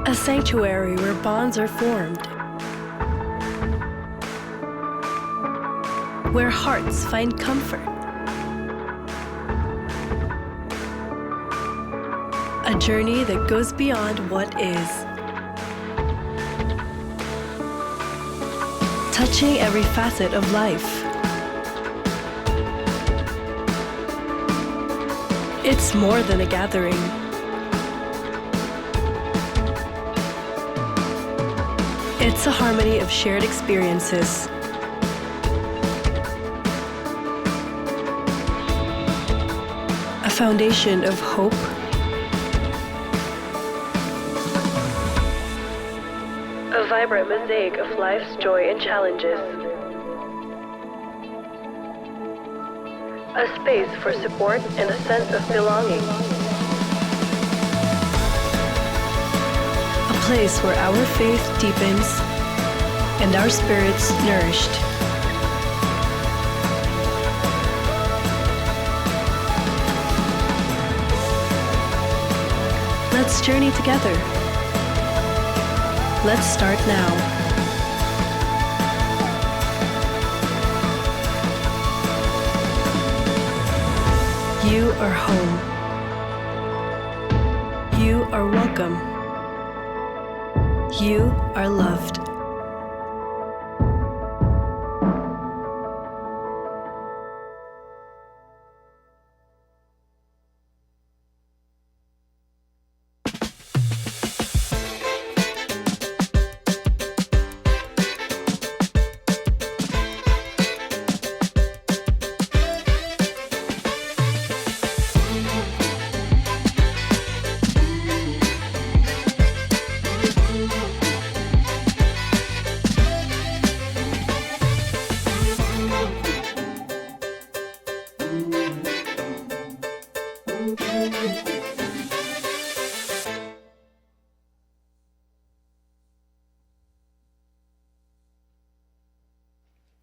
A sanctuary where bonds are formed, where hearts find comfort. A journey that goes beyond what is, touching every facet of life. It's more than a gathering. It's a harmony of shared experiences. A foundation of hope, a vibrant mosaic of life's joy and challenges. A space for support and a sense of belonging. A place where our faith deepens and our spirits nourished. Let's journey together. Let's start now. You are home. You are welcome. You are loved.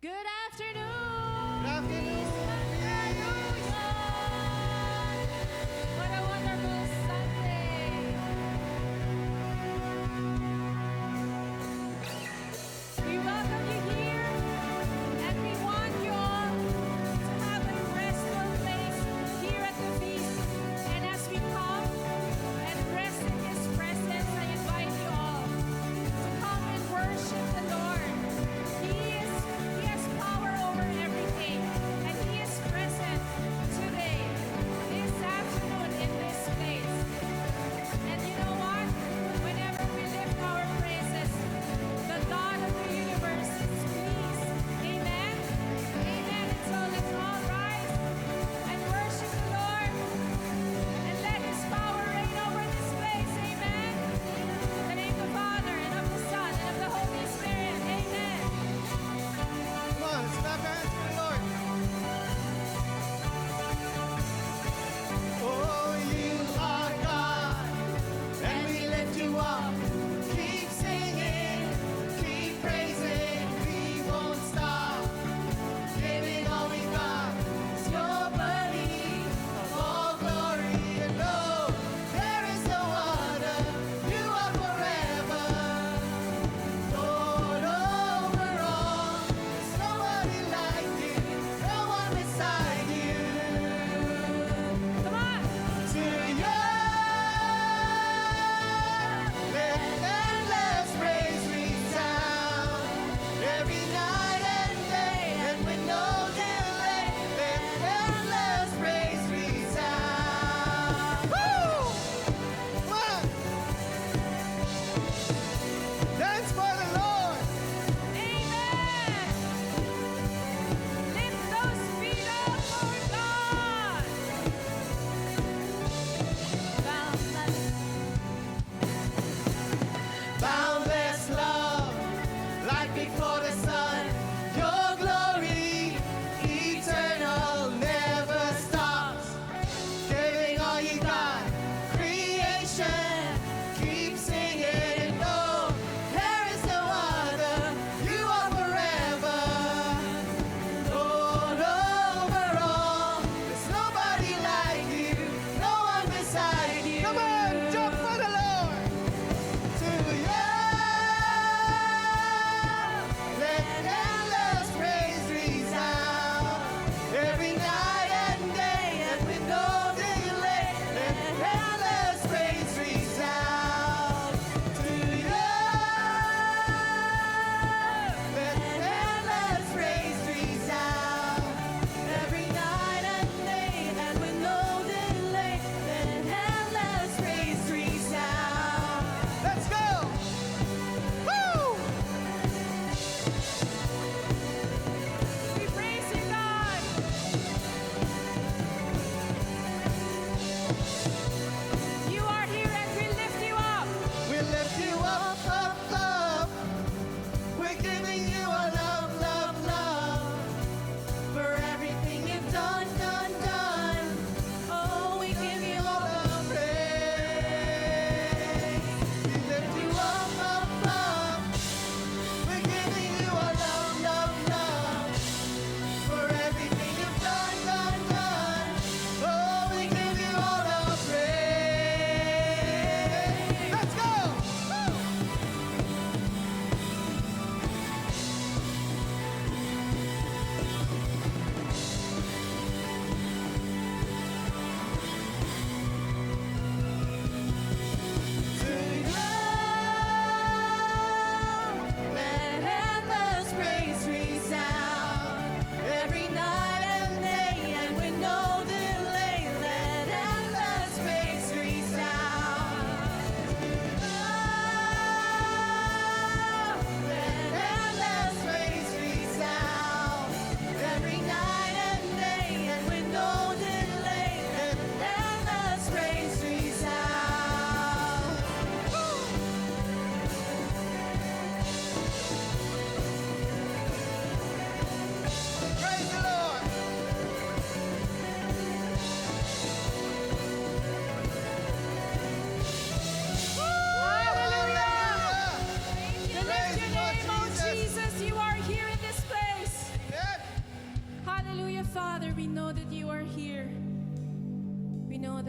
Good afternoon! Good afternoon. What a wonderful Sunday! We welcome you here and we want you all to have a restful place here at the feast. And as we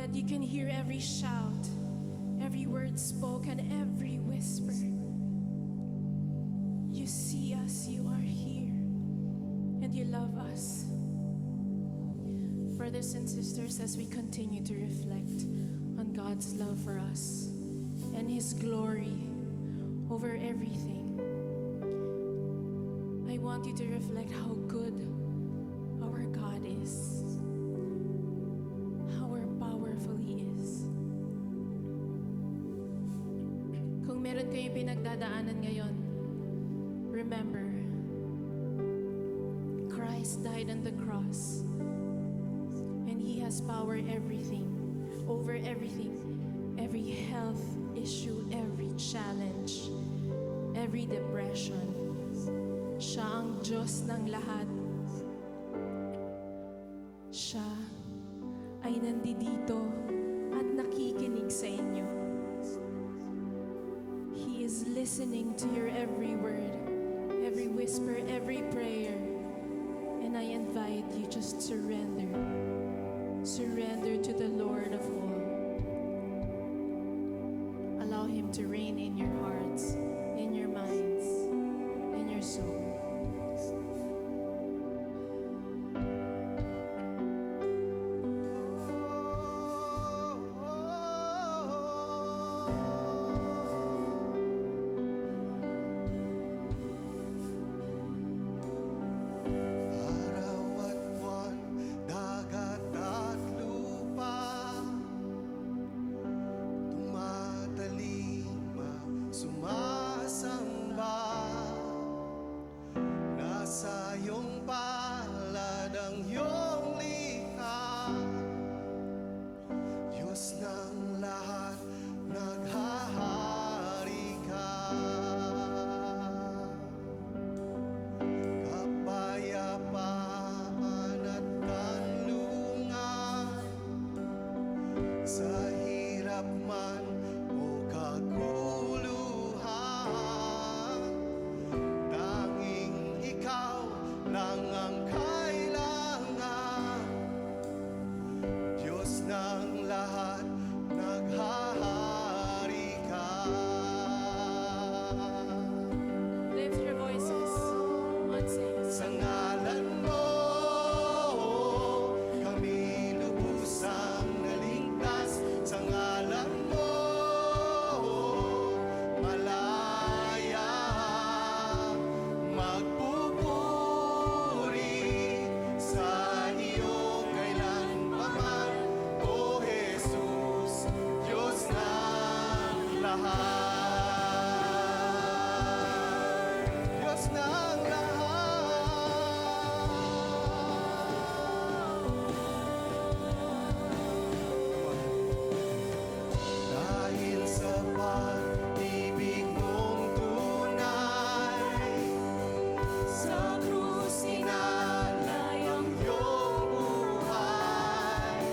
that you can hear every shout, every word spoken, every whisper. You see us, you are here, and you love us. Brothers and sisters, as we continue to reflect on God's love for us and His glory over everything, I want you to reflect how good our God is, how powerful He is. Kung meron kayong pinagdadaanan ngayon, remember, Christ died on the cross, and He has power over everything, every health issue, every challenge, every depression. Siya ang Diyos ng lahat. Siya ay nandito at nakikinig sa inyo. He is listening to your every word, every whisper, every prayer. And I invite you, just surrender. Surrender to the Lord of all. Allow Him to reign in your hearts, in your minds, in your soul. Araw at buwan, dagat at lupa, tumatalima, sumasamba. Nasa iyong palad ang iyong likha, Diyos ng lahat, naghahari ka. Kapayapaan at kanlungan, sa hirap man o kaguluhan, tanging ikaw lang ang kailangan. Diyos ng lahat, naghahari ka. Lift your voices. Once again. Sa ngalan mo, kami lubusang naligtas. Sa ngalan mo, malaya magpupuri sa iyo kailanman. O Jesus, Diyos ng lahat, Diyos ng lahat. Dahil sa pag-ibig mong tunay, sa krus inalay ang iyong buhay.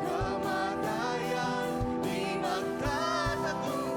Kamatayan di magtatagumpay.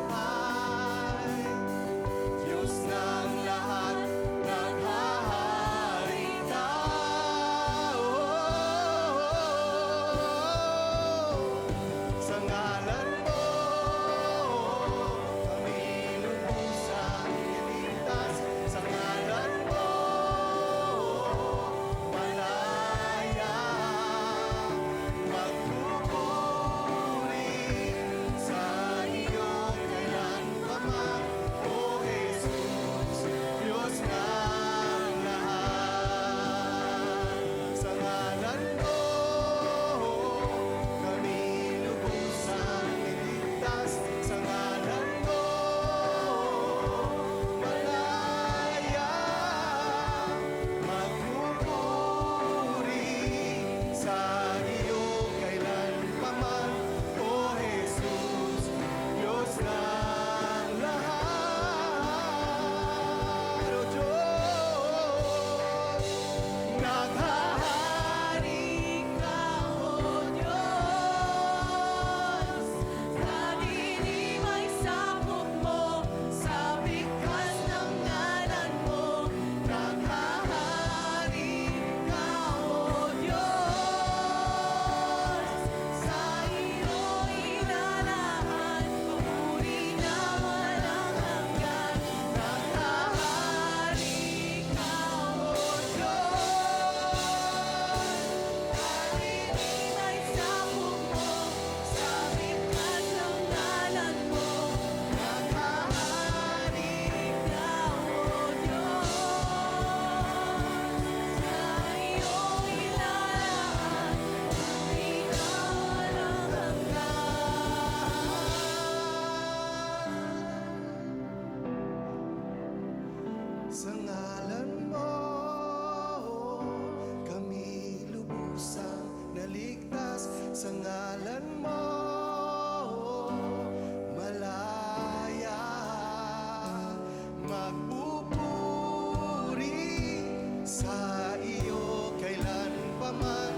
sa ngalan mo malaya, magpupuri sa iyo kailanpaman.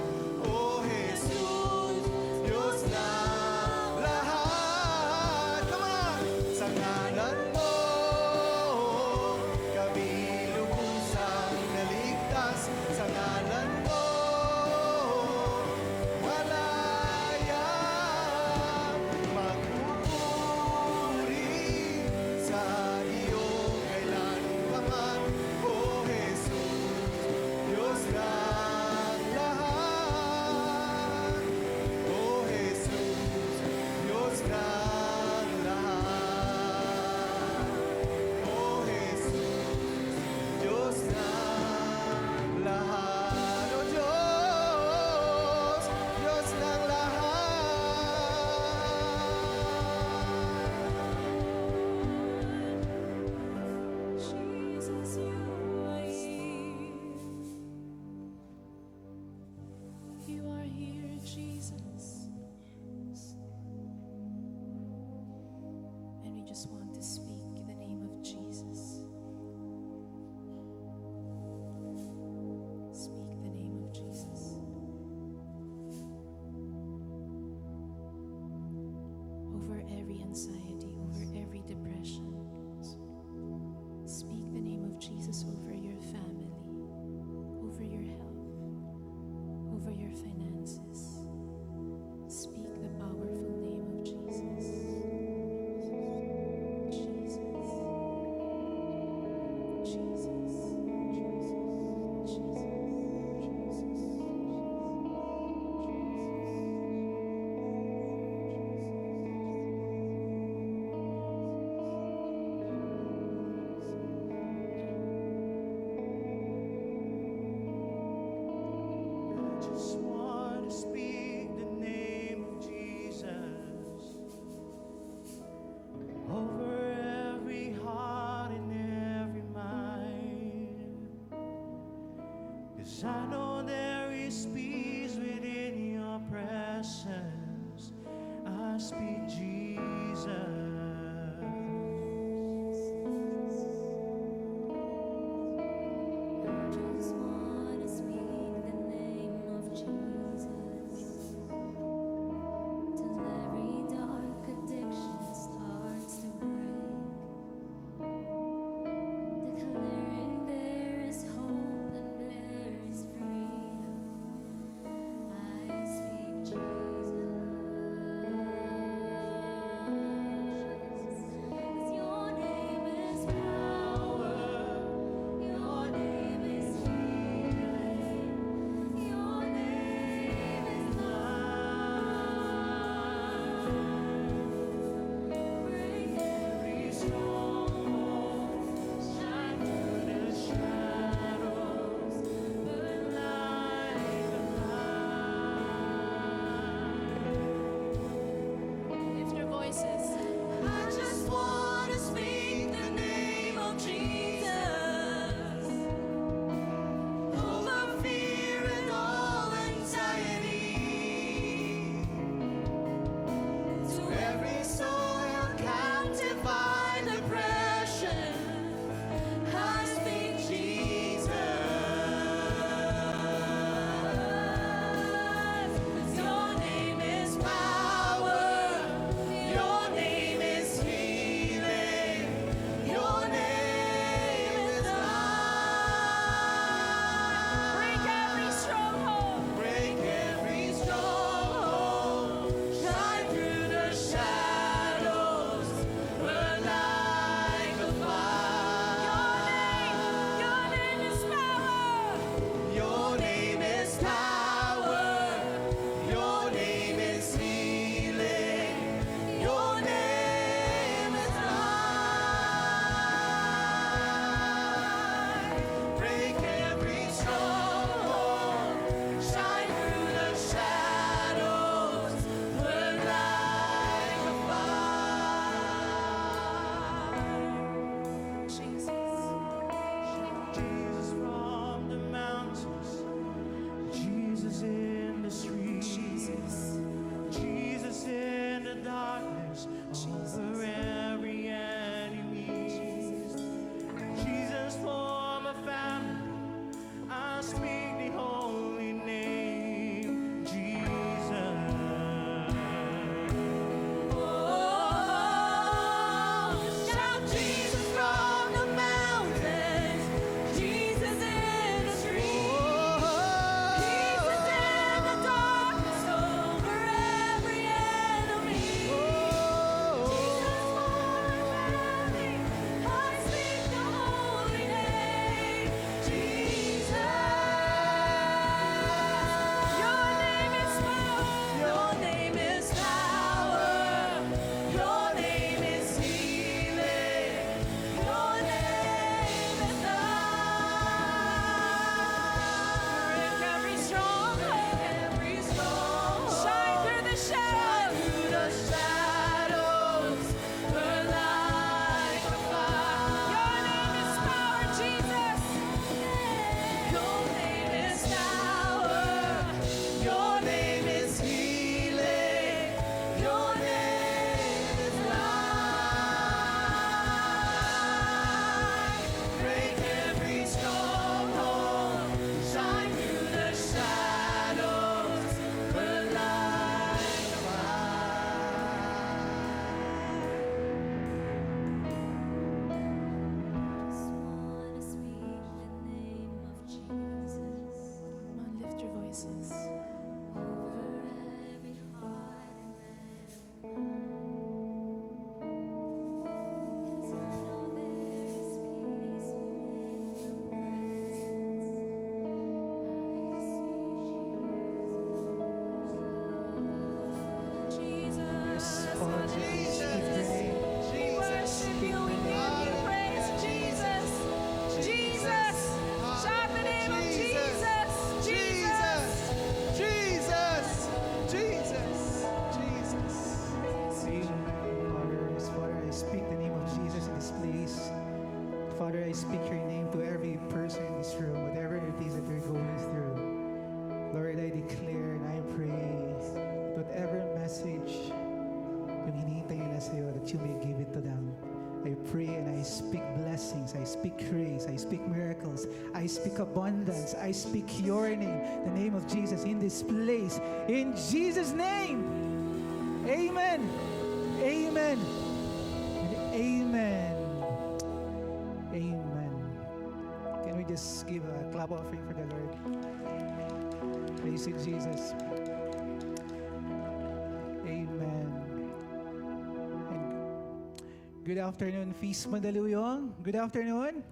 O Jesus, Diyos na lahat. Come on! Sa ngalan mo kami lubusang naligtas. Sa ngalan mo malaya, magpupuri sa iyo kailanpaman. O Jesus, Diyos ng lahat. O Jesus, Diyos ng lahat. O Jesus, Diyos ng lahat. O Diyos, Diyos ng lahat. Jesus, you are here. You are here, Jesus. And we just want to speak the name of Jesus. Speak the name of Jesus. Over every anxiety, over every depression. Speak the name of Jesus over your family, over your health, over your finances. Speak the powerful name of Jesus. Jesus. Jesus. Jesus. Just want to speak the name of Jesus over every heart and every mind. 'Cause I know there is peace within your presence. I speak Jesus. Just wanna speak the name of Jesus till every dark addiction starts to break, declaring there is hope and there is freedom. I speak Jesus. message yung hinihintay nila sa'yo, that you may give it to them. I pray and I speak blessings, I speak grace, I speak miracles, I speak abundance, I speak your name, the name of Jesus in this place. In Jesus' name, amen, amen, and amen, amen. Can we just give a clap offering for the Lord? Praise you, Jesus. Amen. Good afternoon, Feast Mandaluyong. Good afternoon.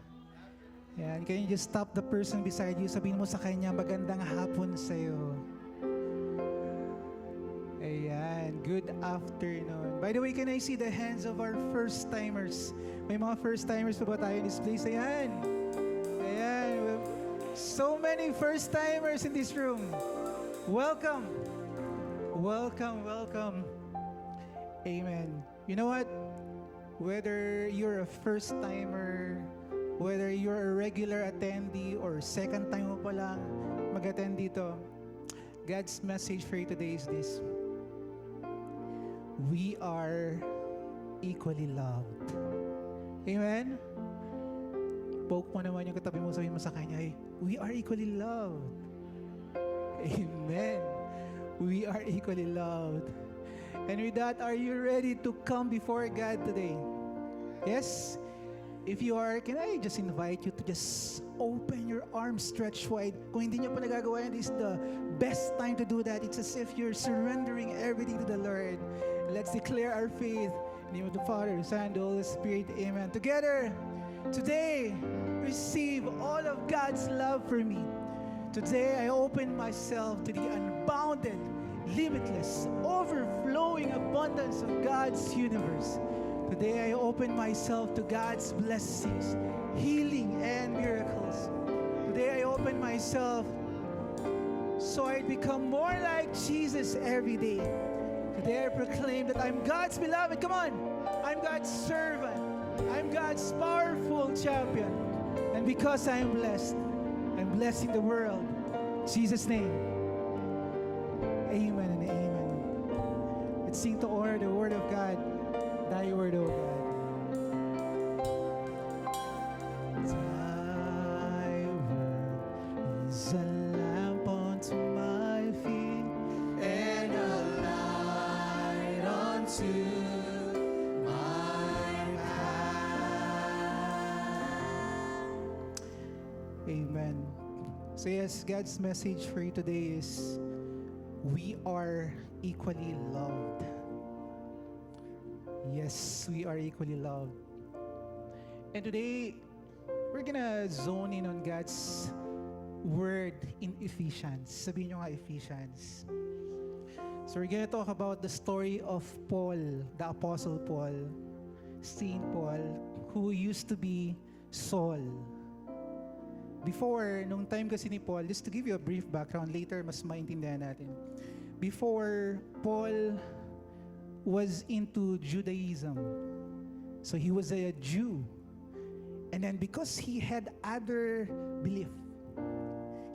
Yan, can you just stop the person beside you? Sabihin mo sa kanya, magandang hapon sa'yo. Ayan, good afternoon. By the way, can I see the hands of our first-timers? May mga first-timers pa ba tayo in this place? Ayan. Ayan. So many first-timers in this room. Welcome. Welcome, welcome. Amen. You know what? Whether you're a first-timer, whether you're a regular attendee, or second time mo pa lang mag-attend dito, God's message for you today is this: we are equally loved. Amen? Poke mo naman yung katabi mo, sabihin mo sa kanya, hey, we are equally loved. Amen. We are equally loved. And with that, are you ready to come before God today? Yes? If you are, can I just invite you to just open your arms stretched wide? Kung hindi nyo pa nagagawa yan, this is the best time to do that. It's as if you're surrendering everything to the Lord. Let's declare our faith. In the name of the Father, the Son, and the Holy Spirit. Amen. Together, today, receive all of God's love for me. Today, I open myself to the unbounded, limitless, overflowing abundance of God's universe. Today I open myself to God's blessings, healing, and miracles. Today I open myself so I become more like Jesus every day. Today I proclaim that I'm God's beloved. Come on! I'm God's servant. I'm God's powerful champion. And because I am blessed, I'm blessing the world. In Jesus' name. Amen and amen. Let's sing to honor the Word of God. Thy Word, O God. Thy Word is a lamp unto my feet and a light unto my path. Amen. So yes, God's message for you today is, we are equally loved. Yes, we are equally loved. And today, we're gonna zone in on God's word in Ephesians. Sabihin nyo nga Ephesians. So we're gonna talk about the story of Paul, the Apostle Paul, Saint Paul, who used to be Saul. Before, nung time kasi ni Paul, just to give you a brief background, later mas maintindihan natin. Before, Paul was into Judaism. So he was a Jew. And then because he had other belief,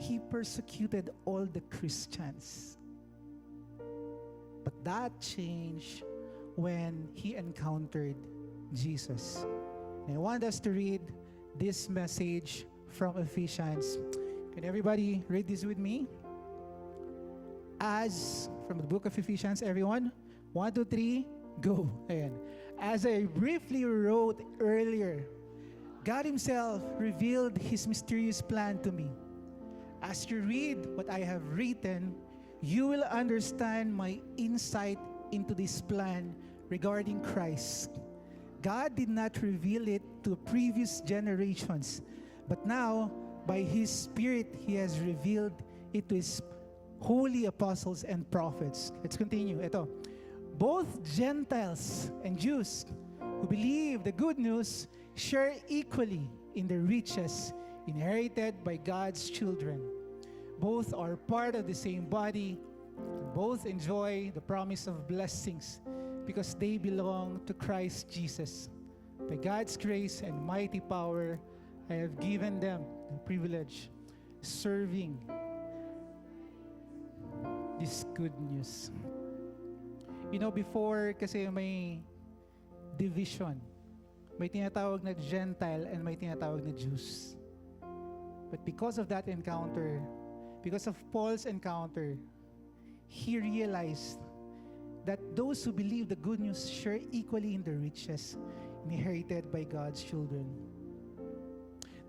he persecuted all the Christians. But that changed when he encountered Jesus. And I want us to read this message from Ephesians. Can everybody read this with me? As, from the book of Ephesians, everyone? 1, 2, 3, go. Ayan. As I briefly wrote earlier, God Himself revealed His mysterious plan to me. As you read what I have written, you will understand my insight into this plan regarding Christ. God did not reveal it to previous generations, but now, by His Spirit, He has revealed it to His holy apostles and prophets. Let's continue. Ito. Both Gentiles and Jews who believe the good news share equally in the riches inherited by God's children. Both are part of the same body. Both enjoy the promise of blessings because they belong to Christ Jesus. By God's grace and mighty power, I have given them the privilege of serving this good news. You know, before kasi may division. May tinatawag na Gentile and may tinatawag na Jews. But because of that encounter, because of Paul's encounter, he realized that those who believe the good news share equally in the riches inherited by God's children.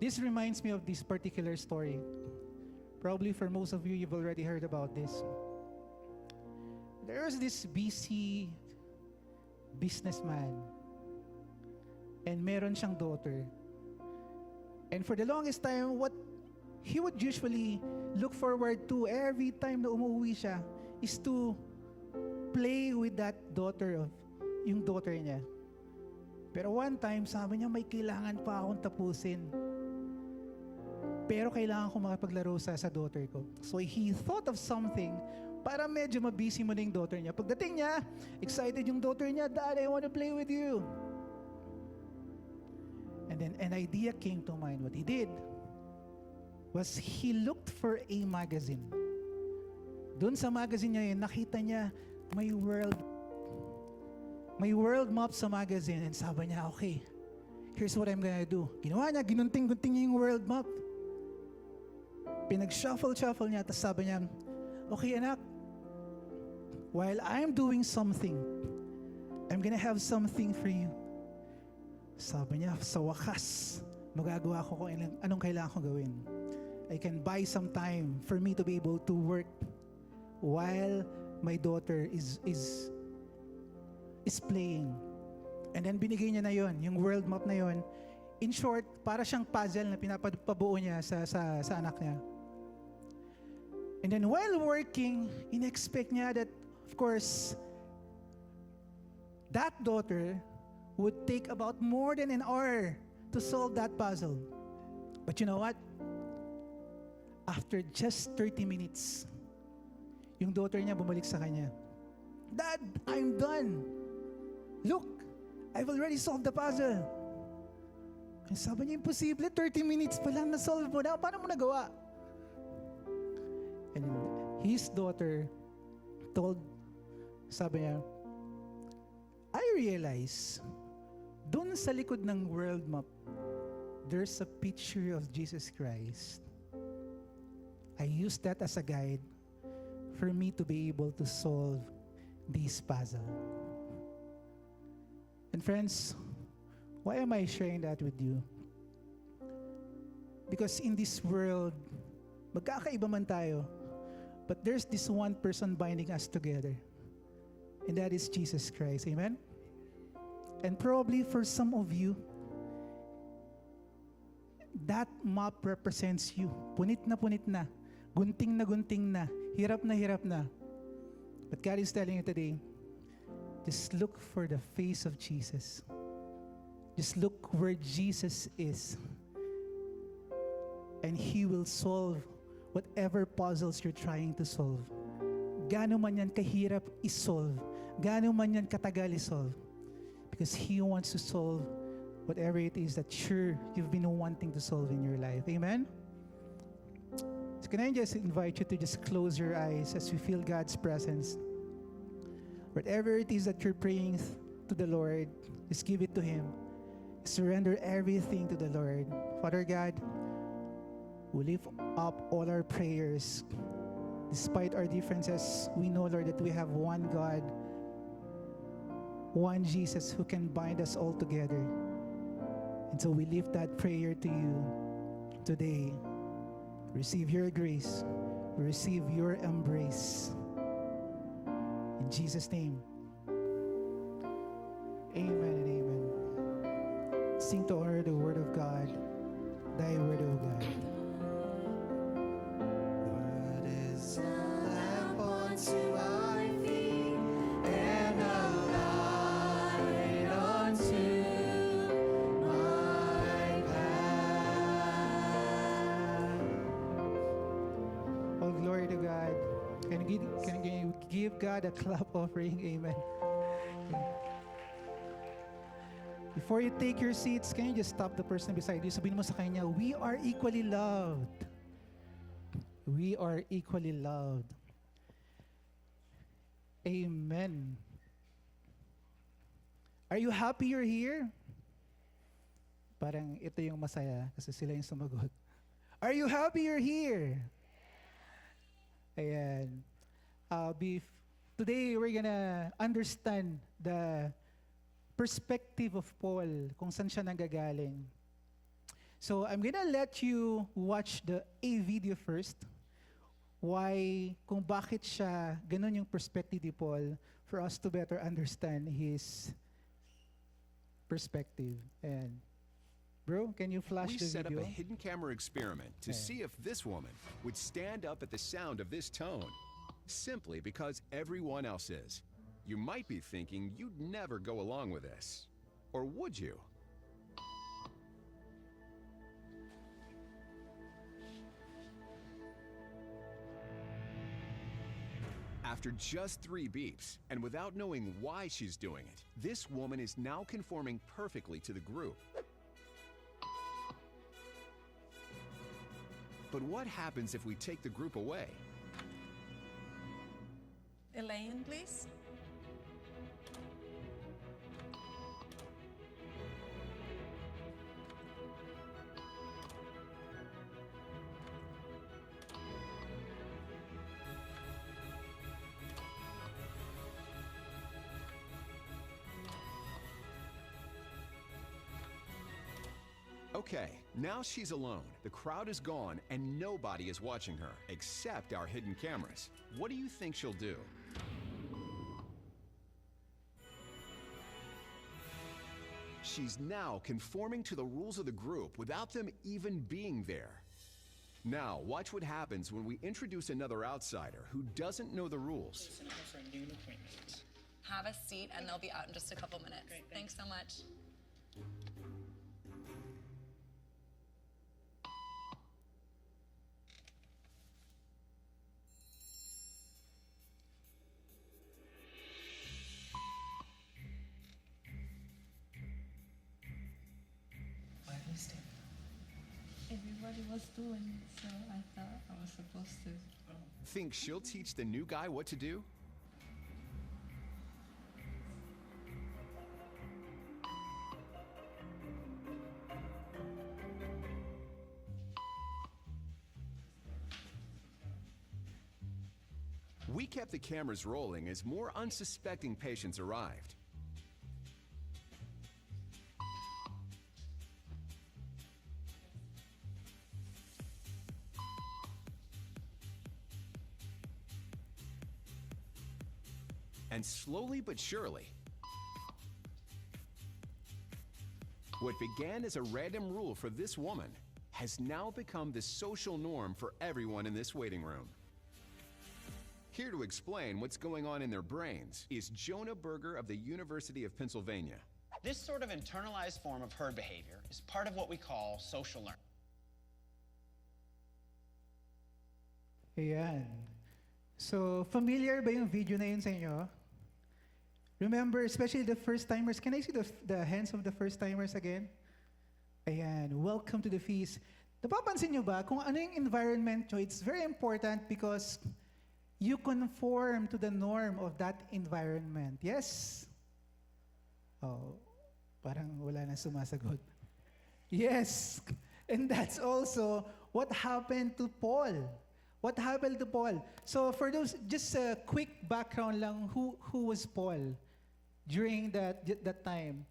This reminds me of this particular story. Probably for most of you, you've already heard about this. There's this busy businessman and meron siyang daughter. And for the longest time, what he would usually look forward to every time na umuwi siya is to play with that daughter yung daughter niya. Pero one time, sabi niya, may kailangan pa akong tapusin. Pero kailangan ko makapaglaro sa daughter ko. So he thought of something para medyo mabisi mo na yung daughter niya. Pagdating niya, excited yung daughter niya, Dad, I want to play with you. And then an idea came to mind. What he did was he looked for a magazine. Doon sa magazine niya yun, nakita niya may world map sa magazine. And sabi niya, okay, here's what I'm gonna do. Ginawa niya, ginunting-gunting niya yung world map. Pinag-shuffle niya, tapos sabi niya, okay anak, while I'm doing something, I'm gonna have something for you. Sabi niya, sa wakas, magagawa ko kung anong kailangan ko gawin. I can buy some time for me to be able to work while my daughter is playing. And then binigay niya na yon, yung world map na yon. In short, para siyang puzzle na pinapabuo niya sa anak niya. And then while working, in-expect niya that, of course, that daughter would take about more than an hour to solve that puzzle. But you know what? After just 30 minutes, yung daughter niya bumalik sa kanya. Dad, I'm done. Look, I've already solved the puzzle. And sabi niya, imposible, 30 minutes pa lang na-solve mo na. Paano mo nagawa? And his daughter sabi niya, I realize, doon sa likod ng world map, there's a picture of Jesus Christ. I use that as a guide for me to be able to solve this puzzle. And friends, why am I sharing that with you? Because in this world, magkakaiba man tayo, but there's this one person binding us together. And that is Jesus Christ. Amen? And probably for some of you, that map represents you. Punit na, gunting na, hirap na. But God is telling you today, just look for the face of Jesus. Just look where Jesus is. And He will solve whatever puzzles you're trying to solve. Gaano man yan kahirap isolve. Gaano man yan katagal isolve. Because He wants to solve whatever it is that you've been wanting to solve in your life. Amen? So can I just invite you to just close your eyes as we feel God's presence. Whatever it is that you're praying to the Lord, just give it to Him. Surrender everything to the Lord. Father God, we lift up all our prayers. Despite our differences, we know, Lord, that we have one God, one Jesus who can bind us all together. And so we lift that prayer to you today. Receive your grace. Receive your embrace. In Jesus' name. Amen and amen. Sing to her the word of God. Thy word, O God. Word is a lamp unto our feet and a light unto my path. Oh, glory to God. Can you give God a clap offering? Amen. Before you take your seats, can you just stop the person beside you? Sabihin mo sa kanya, we are equally loved. We are equally loved. Amen. Are you happy you're here? Parang ito yung masaya kasi sila yung sumagot. Are you happy you're here? Ayan. Today, we're gonna understand the perspective of Paul, kung saan siya nanggagaling. So, I'm gonna let you watch the A video first. Why, kung bakit siya, ganun yung perspective ni Paul, for us to better understand his perspective. And, bro, can you flash We the set up video? a hidden camera experiment to see if this woman would stand up at the sound of this tone, simply because everyone else is. You might be thinking you'd never go along with this. Or would you? After just 3 beeps, and without knowing why she's doing it, this woman is now conforming perfectly to the group. But what happens if we take the group away? Elaine, please. Okay, now she's alone. The crowd is gone and nobody is watching her, except our hidden cameras. What do you think she'll do? She's now conforming to the rules of the group without them even being there. Now, watch what happens when we introduce another outsider who doesn't know the rules. Have a seat, and they'll be out in just a couple minutes. Thanks so much. Everybody was doing it, so I thought I was supposed to. Think she'll teach the new guy what to do? We kept the cameras rolling as more unsuspecting patients arrived. And slowly but surely, what began as a random rule for this woman has now become the social norm for everyone in this waiting room. Here to explain what's going on in their brains is Jonah Berger of the University of Pennsylvania. This sort of internalized form of herd behavior is part of what we call social learning. Ayan. So, familiar ba yung video na yun sa inyo? Remember, especially the first-timers. Can I see the hands of the first-timers again? Ayan. Welcome to the feast. Napapansin nyo ba kung ano yung environment nyo? It's very important because you conform to the norm of that environment. Yes? Oh, parang wala na sumasagot. Yes. And that's also what happened to Paul. What happened to Paul? So for those, just a quick background lang, who was Paul during that time?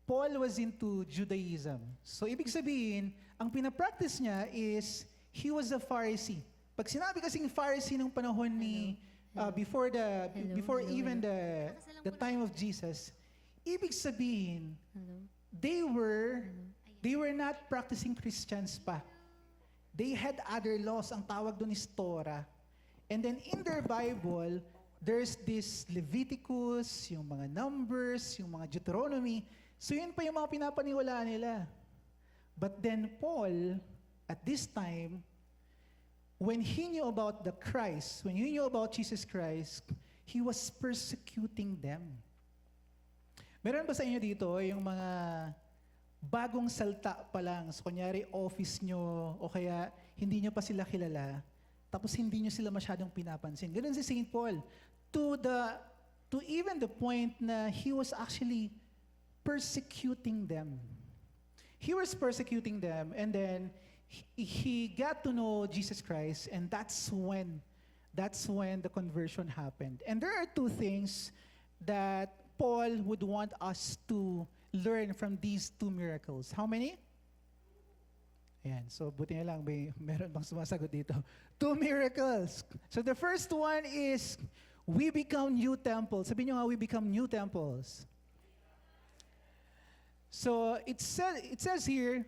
Paul was into Judaism. So ibig sabihin, ang pinapractice niya is, he was a Pharisee. Pag sinabi kasing Pharisee nung panahon ni, before even the time of Jesus, ibig sabihin, they were not practicing Christians pa. They had other laws. Ang tawag doon is Torah. And then in their Bible, there's this Leviticus, yung mga Numbers, yung mga Deuteronomy. So yun pa yung mga pinapaniwalaan nila. But then Paul, at this time, when he knew about the Christ, when he knew about Jesus Christ, he was persecuting them. Meron ba sa inyo dito yung mga bagong salta pa lang, so kunyari office nyo o kaya hindi nyo pa sila kilala, tapos hindi nyo sila masyadong pinapansin. Ganun si St. Paul. To even the point na he was actually persecuting them. He was persecuting them, and then he got to know Jesus Christ, and that's when the conversion happened. And there are two things that Paul would want us to learn from these two miracles. How many? Ayan, so buti na lang meron bang sumasagot dito. Two miracles. So the first one is, we become new temples. Sabihin nyo nga, we become new temples. So it says here,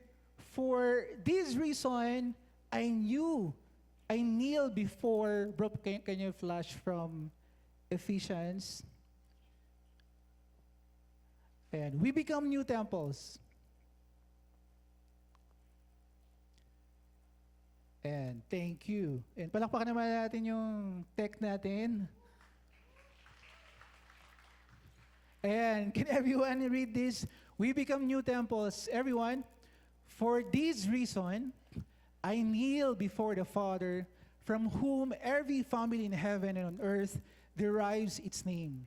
for this reason, I kneel before, bro, can you flash from Ephesians? And we become new temples. And thank you. And palakpakan naman natin yung tech natin. And can everyone read this? We become new temples. Everyone, for this reason, I kneel before the Father, from whom every family in heaven and on earth derives its name.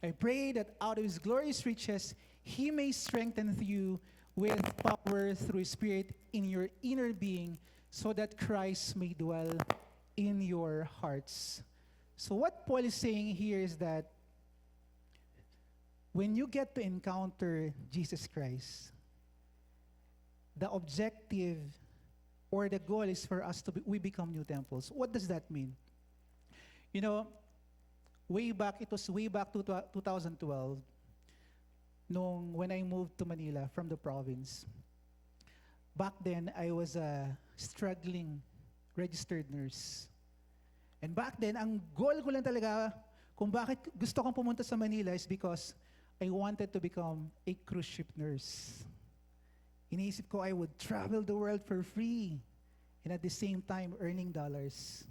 I pray that out of His glorious riches, He may strengthen you with power through His Spirit in your inner being, so that Christ may dwell in your hearts. So what Paul is saying here is that when you get to encounter Jesus Christ, the objective or the goal is for us we become new temples. What does that mean? You know, it was way back to 2012, when I moved to Manila from the province. Back then, I was a struggling registered nurse. And back then, ang goal ko lang talaga kung bakit gusto kong pumunta sa Manila is because I wanted to become a cruise ship nurse. Iniisip ko I would travel the world for free and at the same time earning dollars.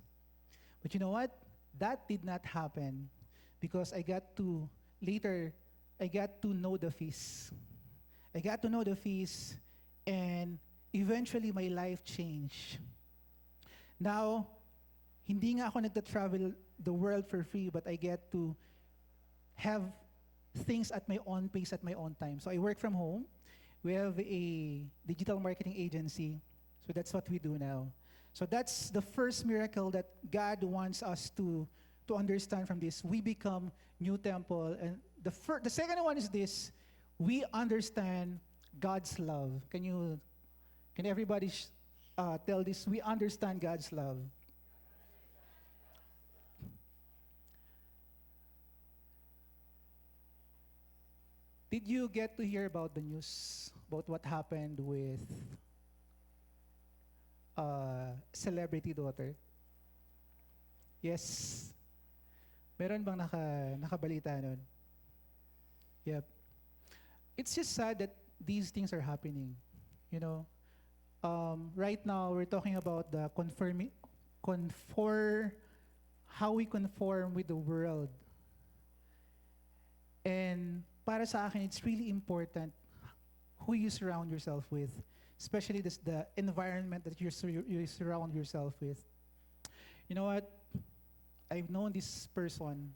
But you know what? That did not happen because I got to know the fees. I got to know the fees, and eventually my life changed. Now, hindi nga ako nagta-travel the world for free, but I get to have things at my own pace, at my own time. So I work from home. We have a digital marketing agency. So that's what we do now. So that's the first miracle that God wants us to understand from this. We become new temple. And the second one is this: we understand God's love. Can everybody tell this? We understand God's love. Did you get to hear about the news about what happened with celebrity daughter? Yes. Meron bang nakabalita nun? Yep. It's just sad that these things are happening. You know, right now we're talking about the how we conform with the world. And para sa akin, it's really important who you surround yourself with, especially the environment that you surround yourself with. You know what? I've known this person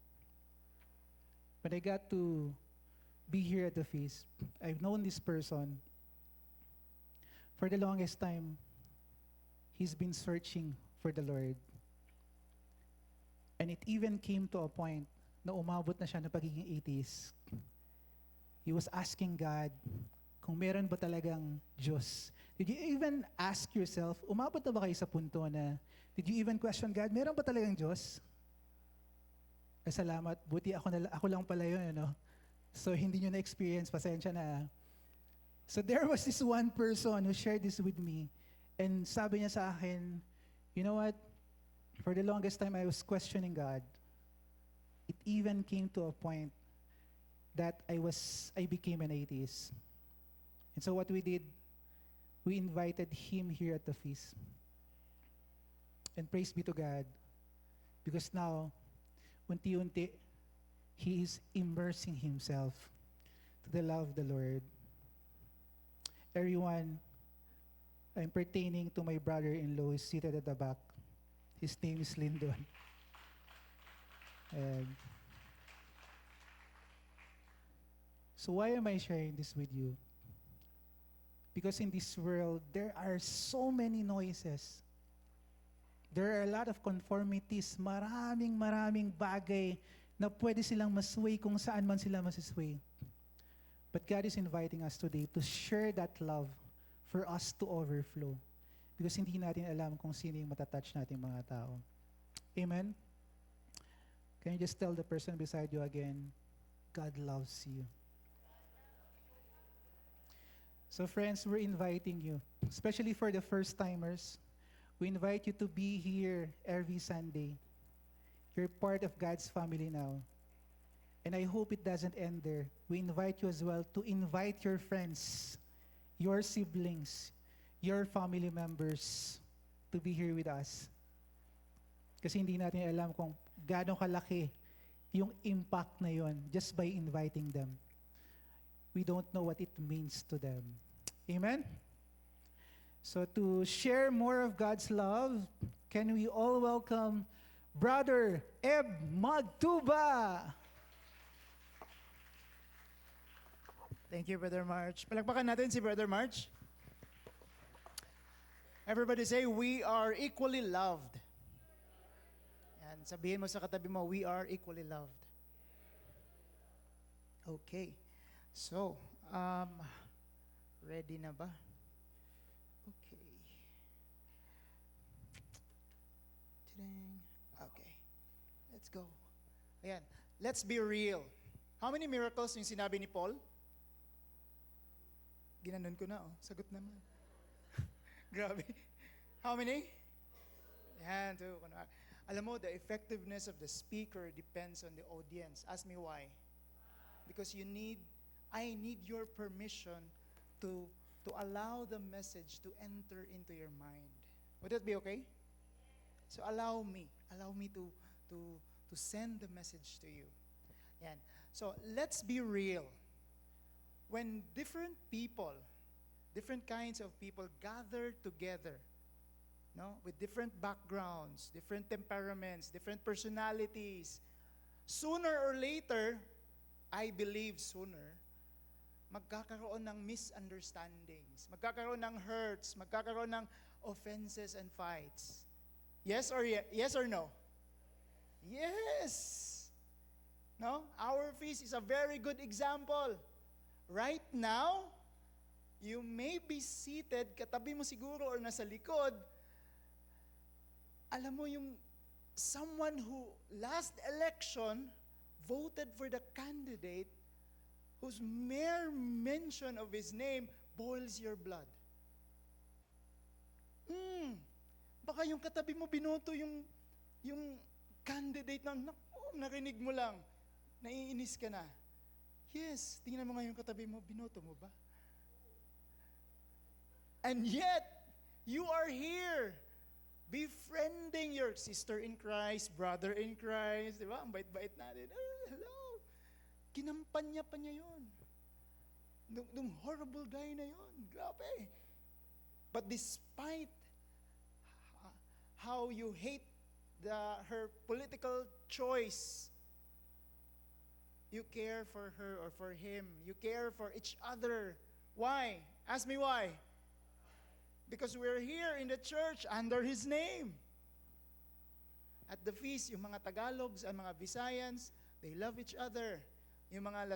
when I got to be here at the feast. I've known this person for the longest time. He's been searching for the Lord. And it even came to a point na umabot na siya ng pagiging atheist. He was asking God kung meron ba talagang Diyos. Did you even ask yourself, umabot na ba kayo sa punto na, did you even question God, meron ba talagang Diyos? Ay, salamat, buti ako lang pala yun, ano? So hindi nyo na-experience, pasensya na. So there was this one person who shared this with me, and sabi niya sa akin, you know what? For the longest time, I was questioning God. It even came to a point that I became an atheist. And so what we did, we invited him here at the feast. And praise be to God, because now, unti-unti, he is immersing himself to the love of the Lord. Everyone, I'm pertaining to my brother-in-law, is seated at the back. His name is Lyndon. And So why am I sharing this with you? Because in this world, there are so many noises. There are a lot of conformities, maraming bagay na pwede silang masway kung saan man sila masisway. But God is inviting us today to share that love for us to overflow. Because hindi natin alam kung sino yung matatouch nating mga tao. Amen? Can you just tell the person beside you again, God loves you. So friends, we're inviting you, especially for the first-timers, we invite you to be here every Sunday. You're part of God's family now. And I hope it doesn't end there. We invite you as well to invite your friends, your siblings, your family members to be here with us. Kasi hindi natin alam kung gaano kalaki yung impact na yon just by inviting them. We don't know what it means to them. Amen? So to share more of God's love, can we all welcome Brother Eb Magtuba? Thank you, Brother March. Palakpakan natin si Brother March. Everybody say, we are equally loved. Yan, sabihin mo sa katabi mo, we are equally loved. Okay. So, ready na ba? Okay. Okay. Let's go. Ayan. Let's be real. How many miracles yung sinabi ni Paul? Ginanon ko na, oh. Sagot naman. Grabe. How many? Yan, two. Alam mo, the effectiveness of the speaker depends on the audience. Ask me why. Because I need your permission to allow the message to enter into your mind. Would that be okay? So allow me to send the message to you. Yan. So let's be real. When different people, different kinds of people gather together, no, with different backgrounds, different temperaments, different personalities, sooner or later, I believe sooner, magkakaroon ng misunderstandings, magkakaroon ng hurts, magkakaroon ng offenses and fights. Yes or no? Yes. No? Our feast is a very good example. Right now, you may be seated, katabi mo siguro or nasa likod, alam mo yung someone who last election voted for the candidate whose mere mention of his name boils your blood. Baka yung katabi mo binoto yung candidate na, narinig mo lang, naiinis ka na. Yes, tingnan mo nga yung katabi mo, binoto mo ba? And yet, you are here, befriending your sister in Christ, brother in Christ, di ba? Ang bait-bait natin. Hello. Kinampanya pa niya yun. Nung horrible guy na yun. Grabe. But despite how you hate her political choice, you care for her or for him. You care for each other. Why? Ask me why. Because we're here in the church under His name. At the feast, yung mga Tagalogs and mga Visayans, they love each other. Yung mga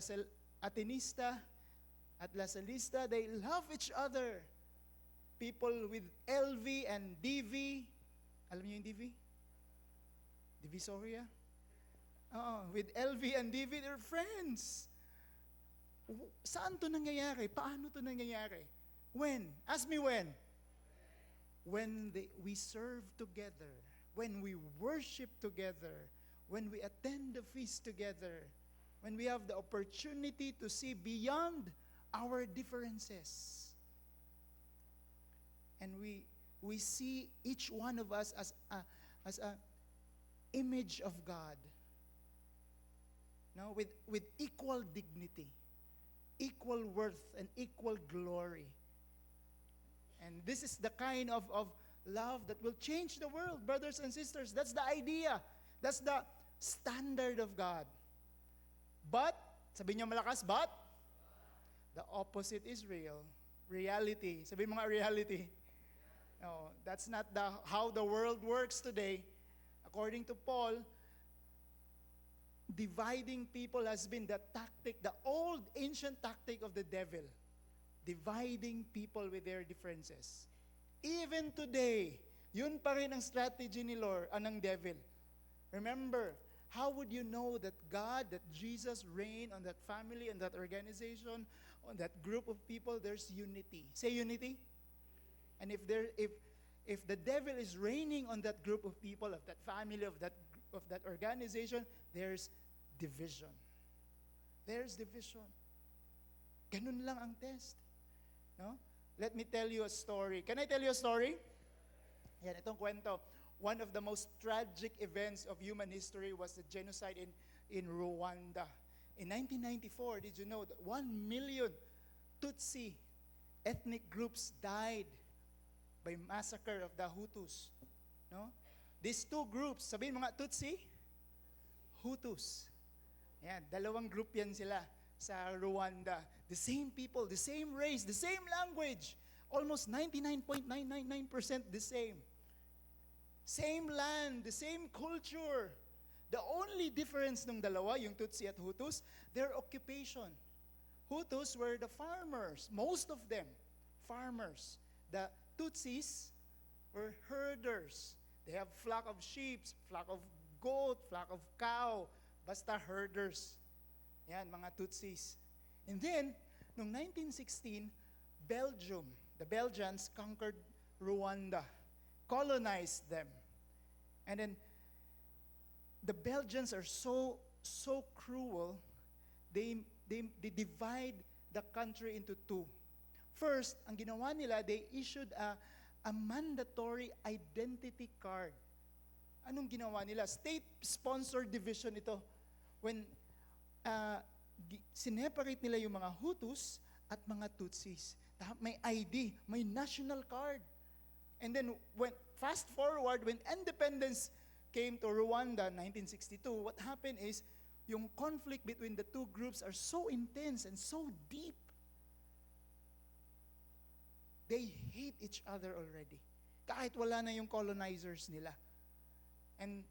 Atenista at Lasalista, they love each other. People with LV and DV, alam niyo yung DV? Divisoria? With LV and DV, they're friends. Saan to nangyayari? Paano to nangyayari? When? Ask me when. When we serve together, when we worship together, when we attend the feast together, when we have the opportunity to see beyond our differences. And we see each one of us as a image of God. No, with equal dignity, equal worth, and equal glory. And this is the kind of love that will change the world, brothers and sisters. That's the idea. That's the standard of God. But, sabi niyo malakas, but? The opposite is real. Reality. Sabi mga reality. No, that's not how the world works today. According to Paul, dividing people has been the tactic, the old ancient tactic of the devil. Dividing people with their differences. Even today, yun pa rin ang strategy ni Lord, ng devil. Remember, how would you know that God, that Jesus reign on that family, on that organization, on that group of people? There's unity. Say unity. And if the devil is reigning on that group of people, of that family, of that organization, there's division. There's division. Ganun lang ang test. No? Let me tell you a story. Can I tell you a story? Yan, itong kwento. One of the most tragic events of human history was the genocide in Rwanda. In 1994, did you know that 1 million Tutsi ethnic groups died by massacre of the Hutus? No? These two groups, sabihin mga Tutsi, Hutus. Yan, dalawang group yan sila sa Rwanda. The same people, the same race, the same language. Almost 99.999% the same. Same land, the same culture. The only difference ng dalawa, yung Tutsi at Hutus, their occupation. Hutus were the farmers, most of them, farmers. The Tutsis were herders. They have flock of sheep, flock of goat, flock of cow, basta herders. Yan, mga Tutsis. And then, noong 1916, Belgium, the Belgians conquered Rwanda, colonized them. And then, the Belgians are so cruel, they divide the country into two. First, ang ginawa nila, they issued a mandatory identity card. Anong ginawa nila? State-sponsored division ito. When sineparate nila yung mga Hutus at mga Tutsis. May ID, may national card. And then, fast forward, when independence came to Rwanda, 1962, what happened is, yung conflict between the two groups are so intense and so deep. They hate each other already. Kahit wala na yung colonizers nila. And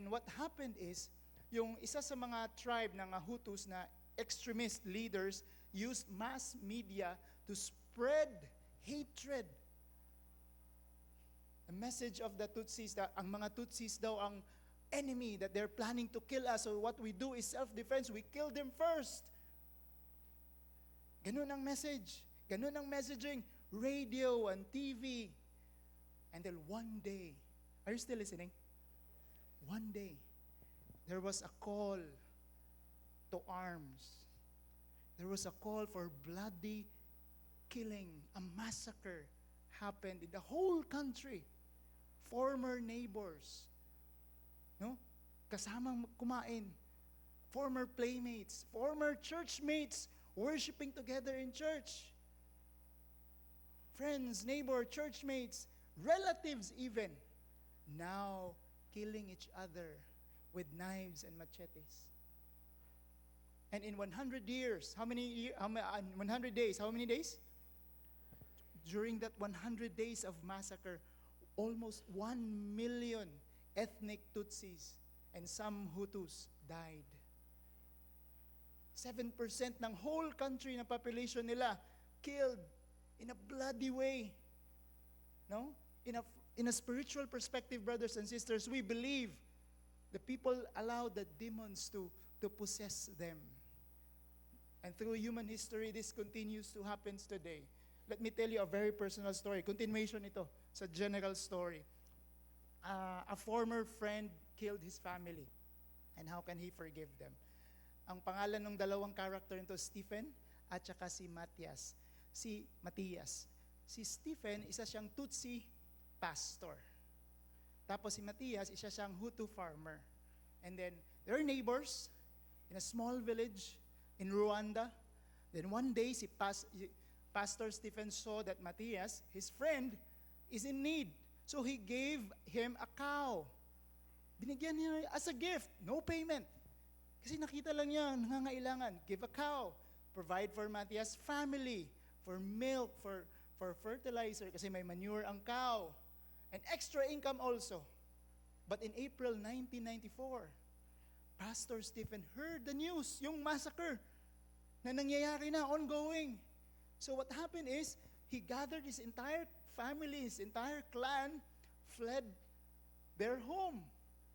what happened is, yung isa sa mga tribe ng Hutus na extremist leaders used mass media to spread hatred. The message of the Tutsis, that ang mga Tutsis daw ang enemy, that they're planning to kill us. So what we do is self-defense. We kill them first. Ganun ang message. Ganun ang messaging. Radio and TV. And then one day, are you still listening? One day, there was a call to arms. There was a call for bloody killing. A massacre happened in the whole country. Former neighbors, no? Kasamang kumain. Former playmates, former churchmates, worshiping together in church. Friends, neighbor, churchmates, relatives even, now killing each other with knives and machetes. And in 100 years, 100 days, how many days? During that 100 days of massacre, almost 1 million ethnic Tutsis and some Hutus died. 7% ng whole country na population nila killed in a bloody way. No? In a spiritual perspective, brothers and sisters, we believe the people allowed the demons to possess them. And through human history, this continues to happen today. Let me tell you a very personal story. Continuation ito sa general story. A former friend killed his family. And how can he forgive them? Ang pangalan ng dalawang character nito, Stephen at saka si Matthias. Si Stephen, isa siyang Tutsi pastor. Tapos si Matthias, isa siyang Hutu farmer. And then, they're neighbors in a small village in Rwanda. Then one day, Pastor Stephen saw that Matthias, his friend, is in need. So he gave him a cow. Binigyan niya as a gift, no payment. Kasi nakita lang niya, nangangailangan, give a cow. provide for Matthias' family, for milk, for fertilizer, kasi may manure ang cow, and extra income also. But in April 1994, Pastor Stephen heard the news, yung massacre na nangyayari na, ongoing. So what happened is, he gathered his entire family, his entire clan, fled their home.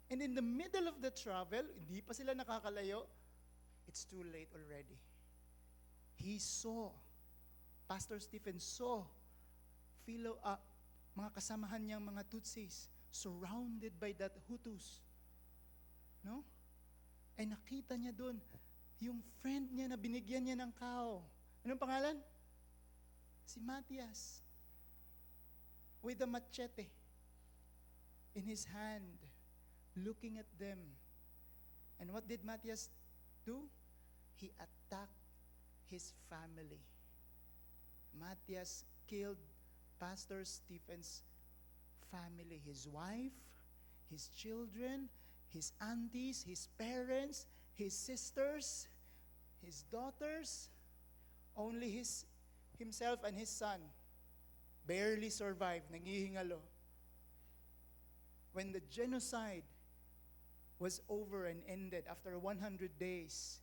And in the middle of the travel, hindi pa sila nakakalayo, it's too late already. He saw, Pastor Stephen saw, mga kasamahan niyang mga Tutsis, surrounded by that Hutus. No? Ay nakita niya doon, yung friend niya na binigyan niya ng cow. Anong pangalan? Si Matthias. With a machete in his hand, looking at them. And what did Matthias do? He attacked his family. Matthias killed Pastor Stephen's family, his wife, his children, his aunties, his parents, his sisters, his daughters. Only himself and his son barely survived, nangihingalo. When the genocide was over and ended after 100 days,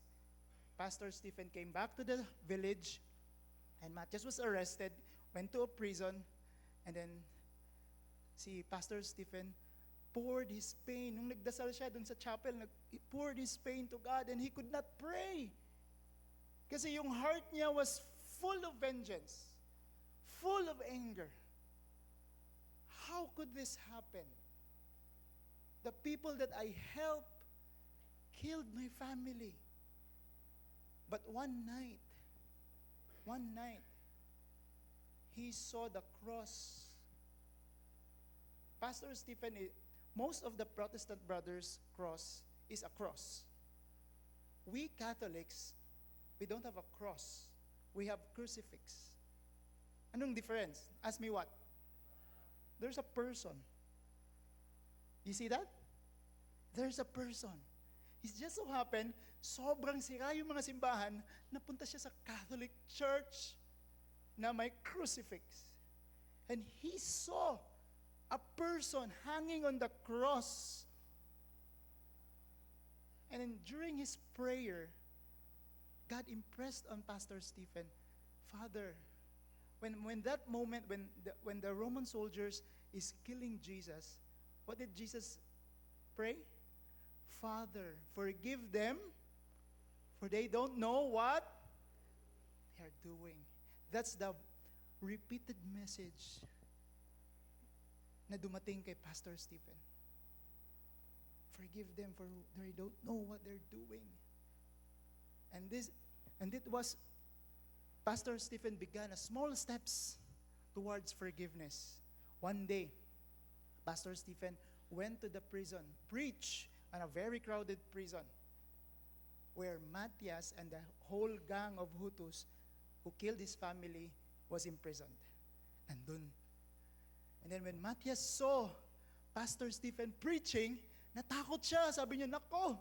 Pastor Stephen came back to the village, and Matthias was arrested, went to a prison, and then si Pastor Stephen poured his pain. Nung nagdasal siya dun sa chapel, he poured his pain to God, and he could not pray. Kasi yung heart niya was full of vengeance, full of anger. How could this happen? The people that I helped killed my family. But one night, he saw the cross. Pastor Stephen, most of the Protestant brothers' cross is a cross. We Catholics, we don't have a cross. We have crucifix. Anong difference? Ask me what? There's a person. You see that? There's a person. It just so happened, sobrang sira yung mga simbahan, napunta siya sa Catholic Church na may crucifix. And he saw a person hanging on the cross. And then during his prayer, God impressed on Pastor Stephen, Father, when that moment, when the Roman soldiers is killing Jesus, what did Jesus pray? Father, forgive them, for they don't know what they are doing. That's the repeated message na dumating kay Pastor Stephen. Forgive them, for they don't know what they're doing. And it was, Pastor Stephen began a small steps towards forgiveness. One day, Pastor Stephen went to the prison, preached on a very crowded prison, where Matthias and the whole gang of Hutus who killed his family was imprisoned. And then when Matthias saw Pastor Stephen preaching, natakot siya. Sabi niya, nako.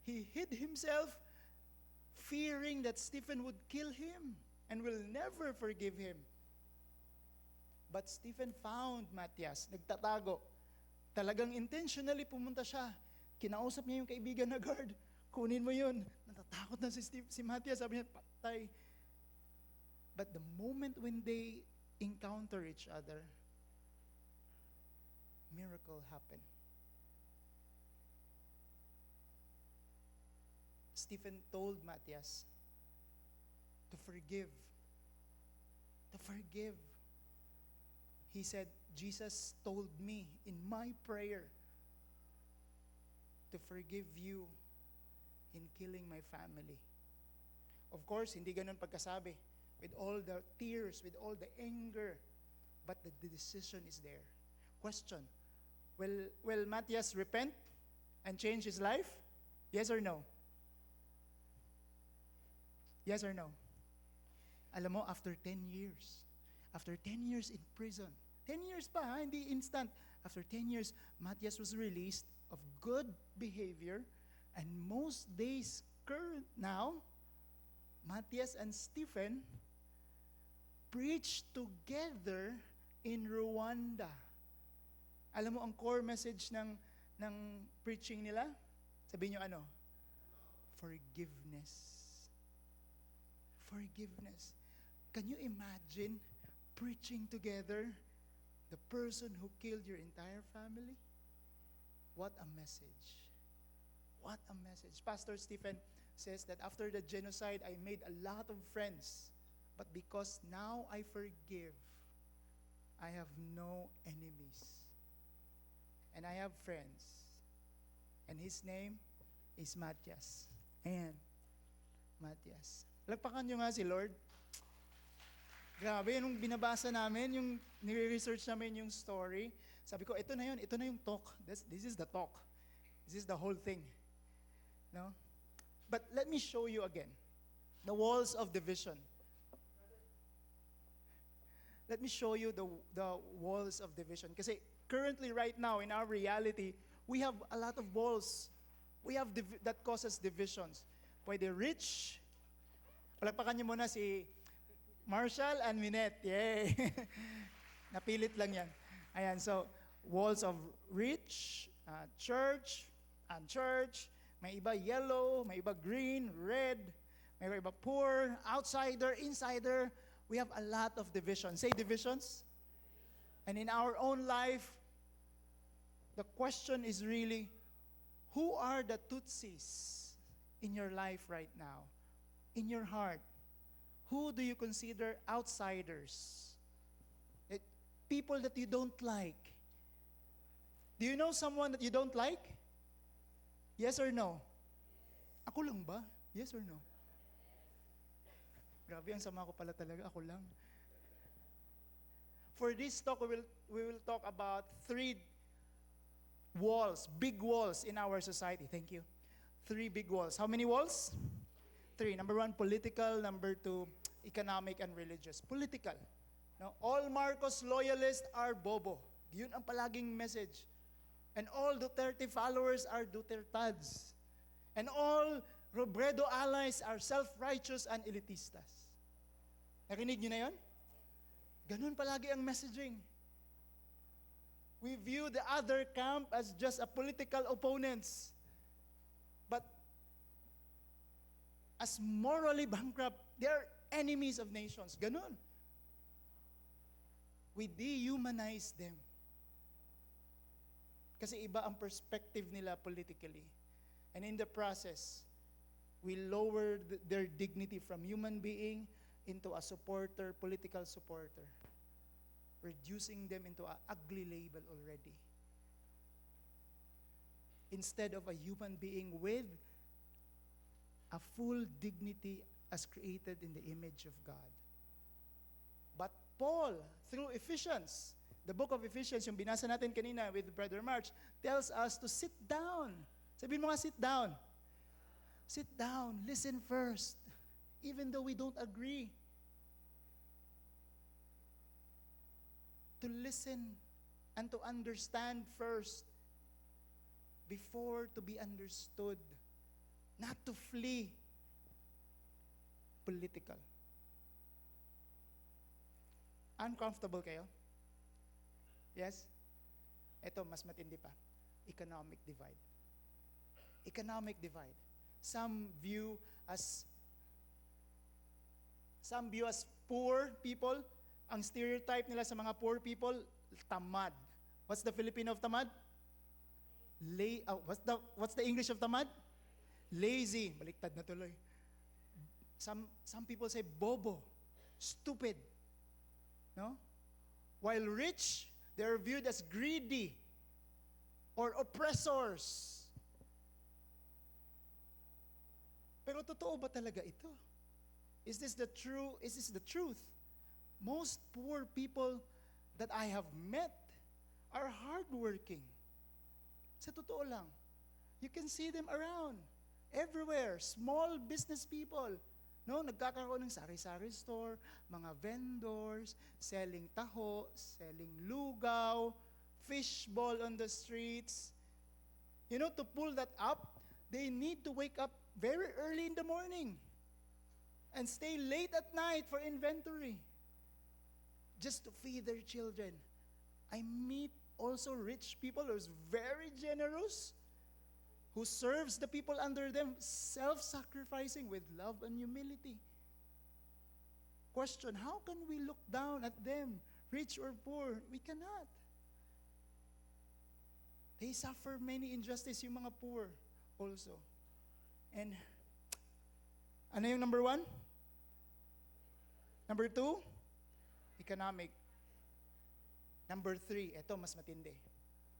He hid himself, fearing that Stephen would kill him and will never forgive him. But Stephen found Matthias, nagtatago. Talagang intentionally pumunta siya. Kinausap niya yung kaibigan na guard. Kunin mo yun. Natatakot na si Matthias. Sabi niya, patay. But the moment when they encounter each other, miracle happened. Stephen told Matthias to forgive. To forgive. He said, Jesus told me in my prayer to forgive you in killing my family. Of course, hindi ganun pagkasabi. With all the tears, with all the anger, but the decision is there. Question, will Matthias repent and change his life? Yes or no? Yes or no? Alam mo, after 10 years in prison, 10 years pa, hindi instant. After 10 years, Matthias was released of good behavior, and most days current now, Matthias and Stephen preached together in Rwanda. Alam mo ang core message ng preaching nila? Sabihin nyo ano? Forgiveness. Forgiveness. Can you imagine preaching together the person who killed your entire family? What a message. What a message. Pastor Stephen says that after the genocide, I made a lot of friends. But because now I forgive, I have no enemies. And I have friends. And his name is Matthias. Ayan. Matthias. Lagpakan nyo nga si Lord. Grabe, nung binabasa namin, yung nire-research namin yung story, sabi ko, ito na yung talk. This is the talk. This is the whole thing. No? But let me show you again. The walls of division. Let me show you the walls of division. Kasi currently, right now, in our reality, we have a lot of walls. We have that causes divisions. Pwede rich. Palagpakan niyo muna si Marshall and Minette. Yay! Napilit lang yan. Ayan, so, walls of rich, church, unchurch, may iba yellow, may iba green, red, may iba poor, outsider, insider. We have a lot of divisions. Say divisions. And in our own life, the question is really, who are the Tutsis in your life right now? In your heart? Who do you consider outsiders? People that you don't like. Do you know someone that you don't like? Yes or no? Ako lang ba? Yes or no? Grabe, ang sama ko pala talaga. Ako lang. For this talk, we will talk about 3 walls, big walls in our society. Thank you. 3 big walls. How many walls? 3. Number 1, political. Number 2, economic and religious. Political. No? All Marcos loyalists are bobo. Yun ang palaging message. And all Duterte followers are Dutertads. And all Robredo allies are self-righteous and elitistas. Narinig nyo na yun? Ganun palagi ang messaging. We view the other camp as just a political opponents. But as morally bankrupt, they are enemies of nations. Ganun. We dehumanize them. Kasi iba ang perspective nila politically. And in the process, we lower their dignity from human being into a supporter, political supporter. Reducing them into an ugly label already. Instead of a human being with a full dignity as created in the image of God. But Paul, through Ephesians, the book of Ephesians, yung binasa natin kanina with Brother March, tells us to sit down. Sabihin mo nga, sit down. Sit down. Listen first. Even though we don't agree. To listen and to understand first before to be understood. Not to flee. Political. Uncomfortable kayo? Yes? Ito, mas matindi pa. Economic divide. Economic divide. Some view as poor people. Ang stereotype nila sa mga poor people, tamad. What's the Filipino of tamad? What's the English of tamad? Lazy. Baliktad na tuloy. Some people say bobo, stupid. No? While rich, they are viewed as greedy or oppressors. Pero totoo ba talaga ito? Is this the truth? Most poor people that I have met are hardworking. Sa totoo lang. You can see them around. Everywhere. Small business people. No, nagkakaroon ng sari-sari store, mga vendors, selling taho, selling lugaw, fishball on the streets. You know, to pull that up, they need to wake up very early in the morning. and stay late at night for inventory just to feed their children. I meet also rich people who's very generous, who serves the people under them, self-sacrificing with love and humility. Question, how can we look down at them, rich or poor? We cannot. They suffer many injustice, yung mga poor also. And, ano yung number 1? Number 2? Economic. Number 3, ito mas matindi.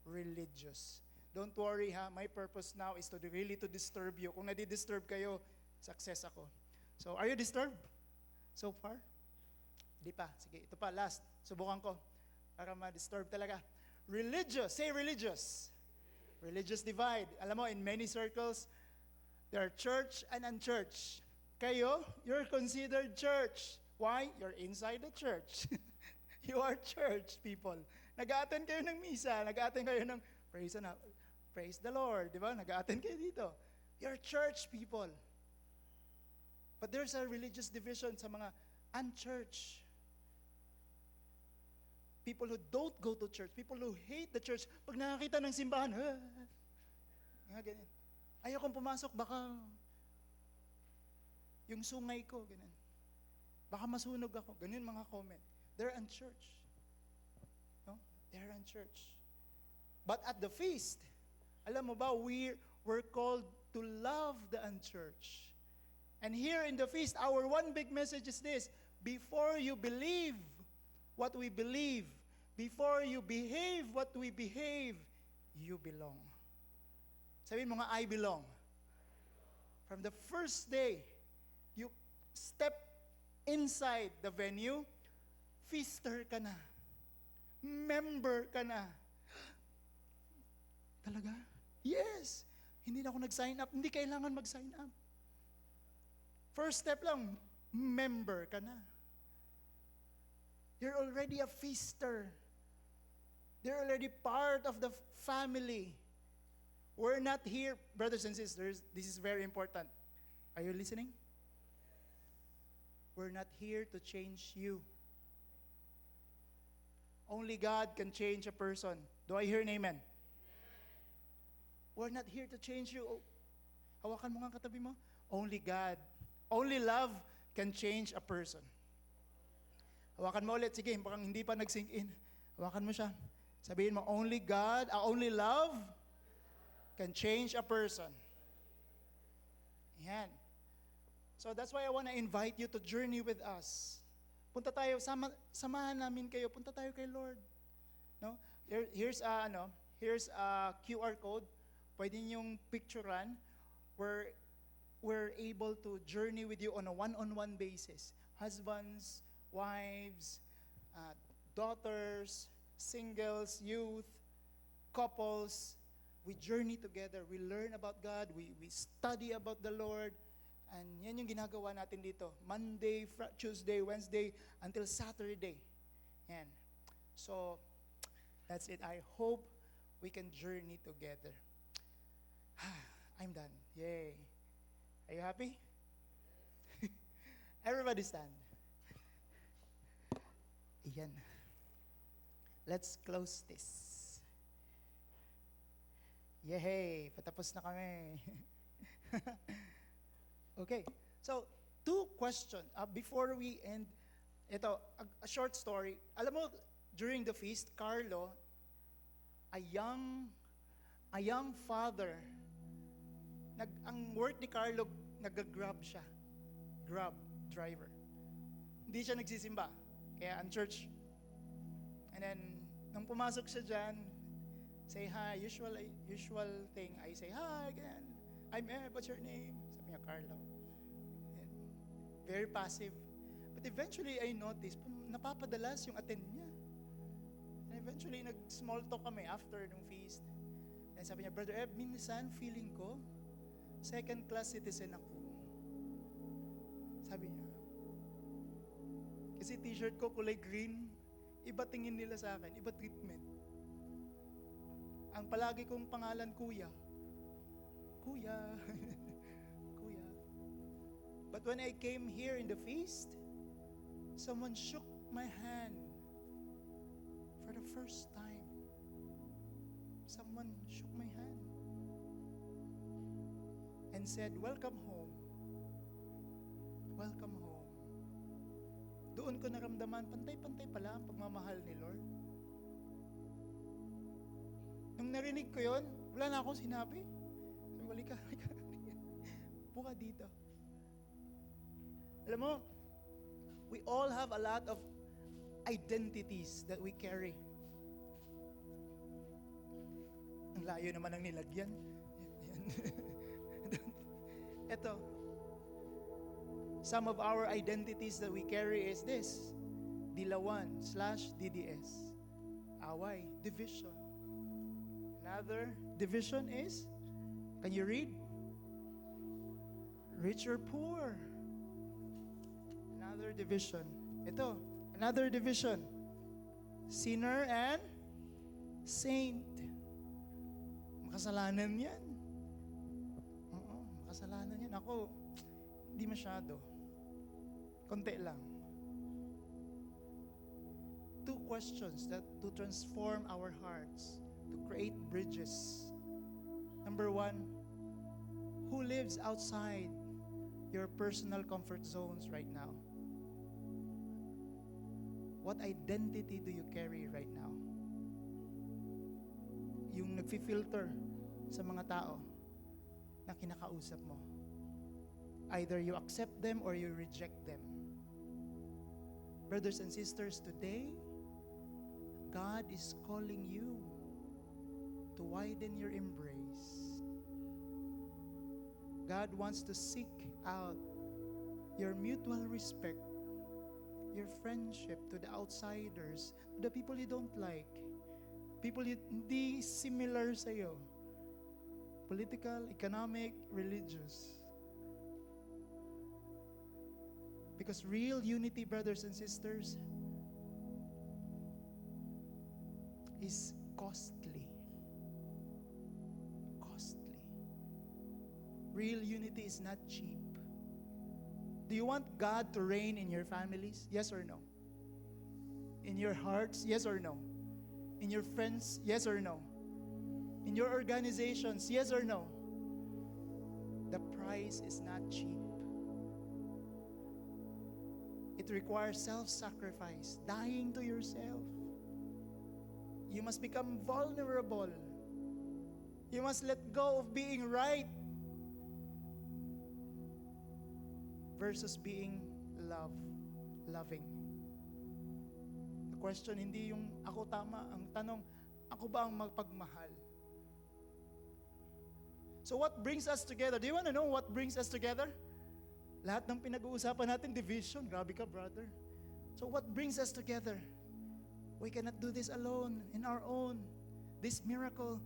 Religious. Don't worry ha, my purpose now is to really to disturb you. Kung nadi-disturb kayo, success ako. So, are you disturbed so far? Di pa. Sige, ito pa, last. Subukan ko para ma-disturb talaga. Religious. Say religious. Religious divide. Alam mo, in many circles, there are church and unchurch. Kayo, you're considered church. Why? You're inside the church. You are church people. Nag-a-attend kayo ng misa, nag-a-attend kayo ng praise the Lord, di ba? Nag-a-attend kayo dito. You're church people. But there's a religious division sa mga unchurch. People who don't go to church, people who hate the church. Pag nakakita ng simbahan, ganyan. Ayokong pumasok, baka yung sungay ko, ganyan. Baka masunog ako. Ganyan mga comment. They're unchurched. No? They're unchurched. But at the feast, alam mo ba, we're called to love the unchurched. And here in the feast, our one big message is this: before you believe what we believe, before you behave what we behave, you belong. Sabihin mo nga, I belong. From the first day, you step inside the venue, feaster ka na. Member ka na. Talaga? Yes. Hindi na ako nag-sign up. Hindi kailangan mag-sign up. First step lang, member ka na. You're already a feaster. They're already part of the family. We're not here, brothers and sisters, this is very important. Are you listening? We're not here to change you. Only God can change a person. Do I hear an amen? We're not here to change you. Oh, hawakan mo nga katabi mo. Only God, only love can change a person. Hawakan mo ulit. Sige, parang hindi pa nag-sink in. Hawakan mo siya. Sabihin mo, only God, only love can change a person. Yan. So that's why I want to invite you to journey with us. Punta tayo, samahan namin kayo. Punta tayo kay Lord. No? Here's a QR code. Pwede niyong picturean. We're able to journey with you on a one-on-one basis. Husbands, wives, daughters, singles, youth, couples. We journey together. We learn about God. We study about the Lord. And yan yung ginagawa natin dito. Monday, Tuesday, Wednesday, until Saturday. Yan. So, that's it. I hope we can journey together. I'm done. Yay. Are you happy? Everybody stand. Ayan. Let's close this. Yay! Patapos na kami. Okay. So, 2 questions. Before we end, ito, a short story. Alam mo, during the feast, Carlo, a young father, ang work ni Carlo, nag-grab siya. Grab driver. Hindi siya nagsisimba. Kaya ang church. And then, nung pumasok siya dyan, say hi, usual thing, I say hi again. I'm Ed, what's your name? Sabi niya, Carlo. And very passive. But eventually, I noticed, napapadalas yung attend niya. And eventually, nag-small talk kami after nung feast. And sabi niya, Brother Ed, minsan feeling ko, second-class citizen ako. Sabi niya. Kasi t-shirt ko kulay green, iba tingin nila sa akin, iba treatment. Ang palagi kong pangalan, Kuya. Kuya. Kuya. But when I came here in the feast, someone shook my hand for the first time. Someone shook my hand and said, "Welcome home. Welcome home." Doon ko naramdaman, pantay-pantay pala ang pagmamahal ni Lord. Nung narinig ko yun, wala na akong sinabi. Sabi, wali ka. Buka dito. Alam mo, we all have a lot of identities that we carry. Ang layo naman ang nilagyan. Yan. Ito. Some of our identities that we carry is this. Dilawan/DDS. Away, division. Another division is, can you read? Rich or poor. Another division. Ito, another division. Sinner and saint. Makasalanan yan. Oo, makasalanan yan. Ako, hindi masyado. Konti lang. Two questions that to transform our hearts, to create bridges. Number one, who lives outside your personal comfort zones right now? What identity do you carry right now? Yung nagfi-filter sa mga tao na kinakausap mo. Either you accept them or you reject them. Brothers and sisters, today, God is calling you to widen your embrace. God wants to seek out your mutual respect, your friendship to the outsiders, to the people you don't like, people hindi similar sa iyo, political, economic, religious. Because real unity, brothers and sisters, is costly. Costly. Real unity is not cheap. Do you want God to reign in your families? Yes or no? In your hearts? Yes or no? In your friends? Yes or no? In your organizations? Yes or no? The price is not cheap. It requires self-sacrifice, dying to yourself. You must become vulnerable. You must let go of being right versus being loving. The question hindi yung ako tama, ang tanong, ako ba ang magpagmahal? So what brings us together? Do you want to know what brings us together? Lahat ng pinag-uusapan natin, division. Grabe ka, brother. So what brings us together? We cannot do this alone, in our own. This miracle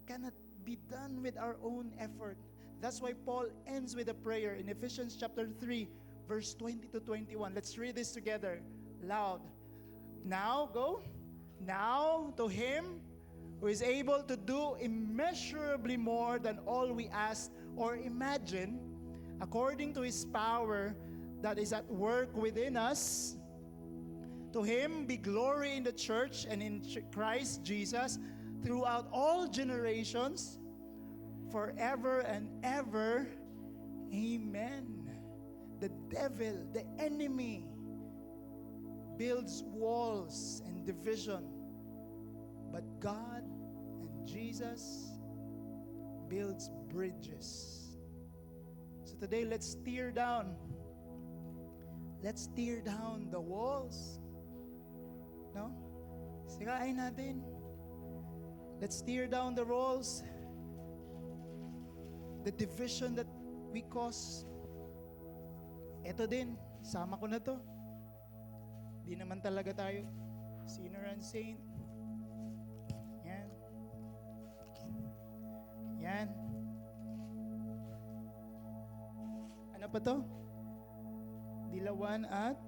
cannot be done with our own effort. That's why Paul ends with a prayer in Ephesians chapter 3, verse 20 to 21. Let's read this together, loud. Now, go. Now, to Him who is able to do immeasurably more than all we ask or imagine, according to His power that is at work within us, to Him be glory in the church and in Christ Jesus throughout all generations, forever and ever. Amen. The devil, the enemy, builds walls and division, but God and Jesus builds bridges. So today, let's tear down the walls. No? Sirain natin. Let's tear down the walls, the division that we cause. Ito din, sama ko na to. Di naman talaga tayo sinner and saint. Yan. Yan. Ano pa to? Dilawan at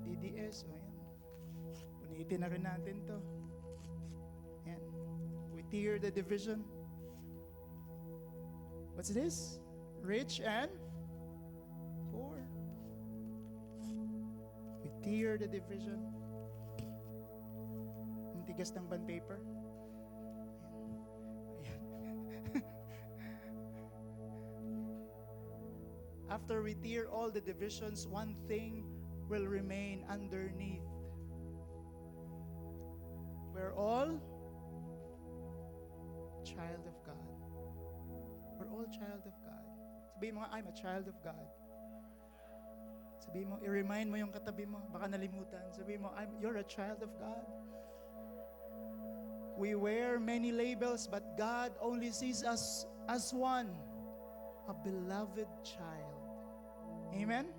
DDS. O yan. Punitin na rin natin to. Yan. We tear the division. What's this? Rich and tear the division. Ang tigas ng bond paper. Ayan. After we tear all the divisions, one thing will remain underneath. We're all child of God. We're all child of God. Sabihin mo nga, I'm a child of God. Sabihin mo, i-remind mo yung katabi mo. Baka nalimutan. Sabihin mo, you're a child of God. We wear many labels, but God only sees us as one, a beloved child. Amen?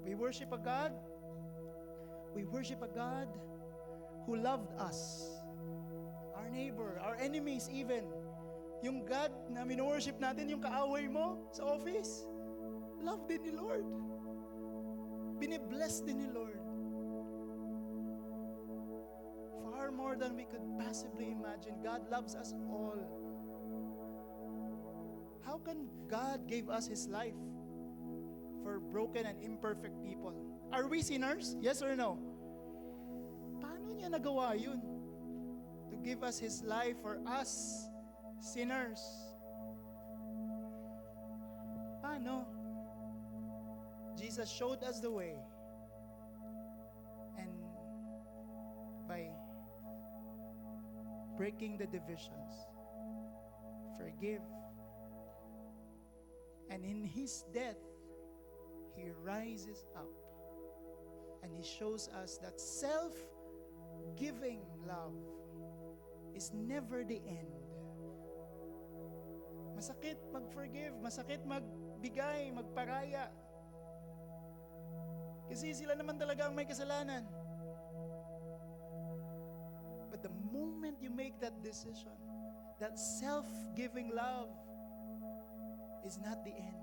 We worship a God. We worship a God who loved us. Our neighbor, our enemies even. Yung God na minworship natin, yung kaaway mo sa office, love din ni Lord. Binibless din ni Lord. Far more than we could possibly imagine. God loves us all. How can God give us His life for broken and imperfect people? Are we sinners? Yes or no? Paano niya nagawa yun? To give us His life for us, sinners. Paano? Jesus showed us the way. And by breaking the divisions, forgive. And in His death, He rises up. And He shows us that self-giving love is never the end. Masakit mag-forgive, masakit magbigay, magparaya. Kasi sila naman talaga ang may kasalanan. But the moment you make that decision, that self-giving love is not the end.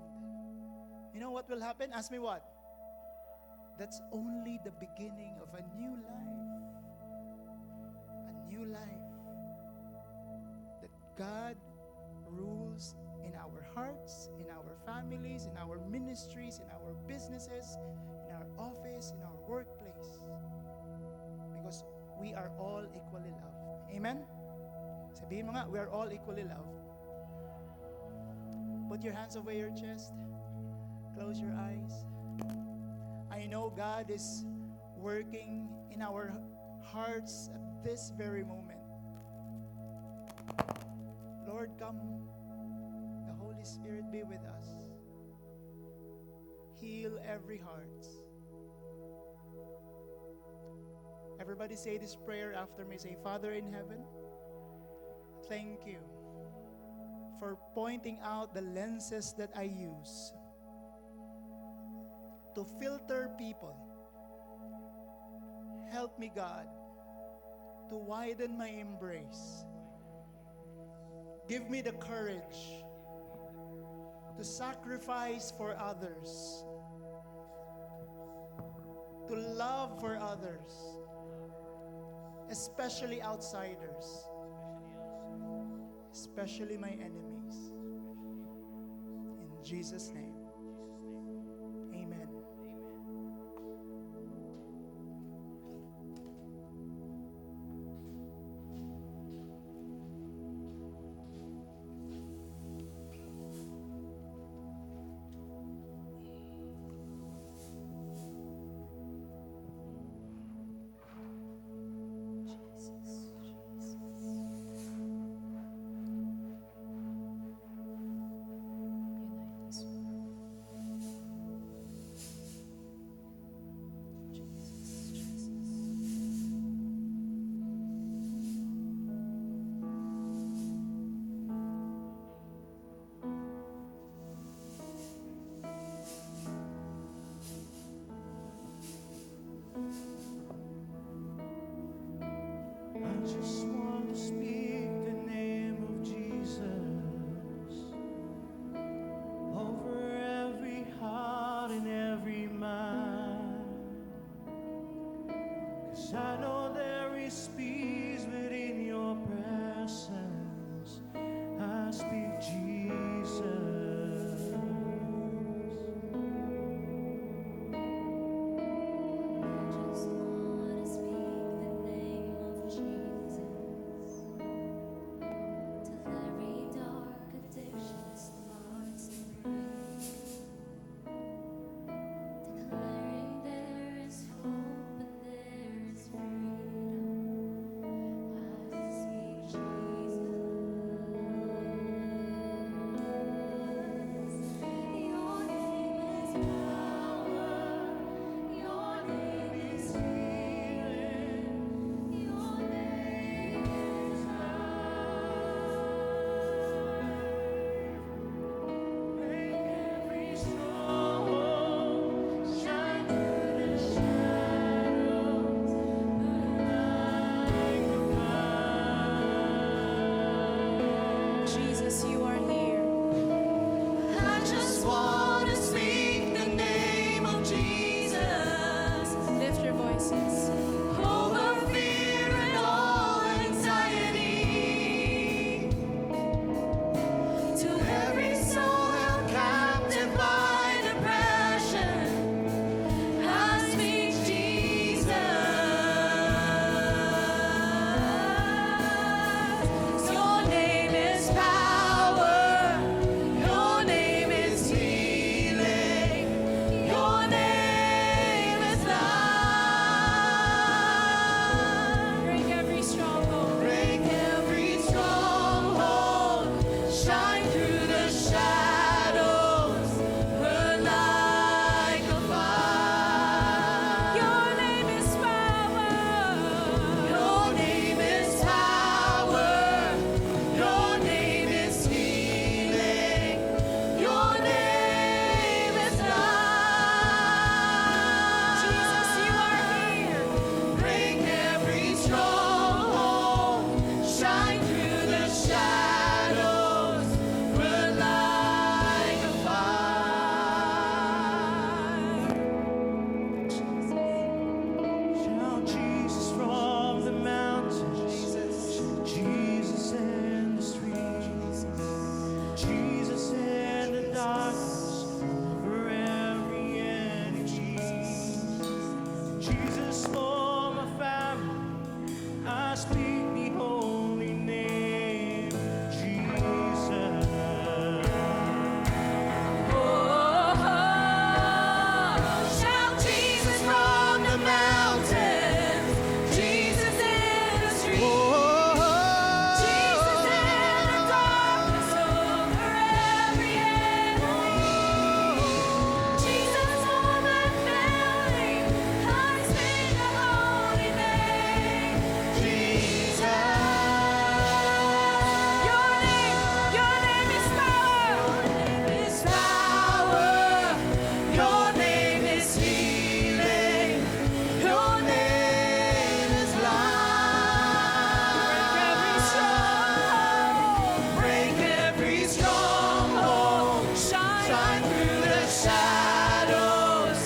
You know what will happen? Ask me what? That's only the beginning of a new life. A new life. That God rules in our hearts, in our families, in our ministries, in our businesses, in our office, in our workplace. Because we are all equally loved. Amen? Sabihin mo nga, we are all equally loved. Put your hands over your chest. Close your eyes. I know God is working in our hearts at this very moment. Lord, come. The Holy Spirit be with us. Heal every heart. Everybody say this prayer after me. Say, Father in heaven, thank you for pointing out the lenses that I use to filter people. Help me, God, to widen my embrace. Give me the courage to sacrifice for others, to love for others, especially outsiders, especially my enemies. In Jesus' name, amen. Jesus, you are here. I just want to speak the name of Jesus Lift your voices. over fear and all anxiety. To every soul held captive by depression, I speak Jesus. Your name is power. Your name is healing. Your name is life. Break every stronghold. Break every stronghold. Shine through the shadows. Burn like a fire. Your name is power. Your name is power. Your name is healing. Your name is life. Jesus, you are here. Break every stronghold. Shine through the shadows. Burn like a fire. Shout Jesus from the mountains, Jesus in the streets, Jesus in the darkness for every enemy, Jesus for my family. I speak the holy name, Jesus. Shout Jesus from the mountains, Jesus in the streets, Jesus in the darkness over every enemy, Jesus for my family. I speak the holy name, Jesus. Your name is power. Is power. Your name is healing. Your name is life. Break every stronghold. Shine through the shadows.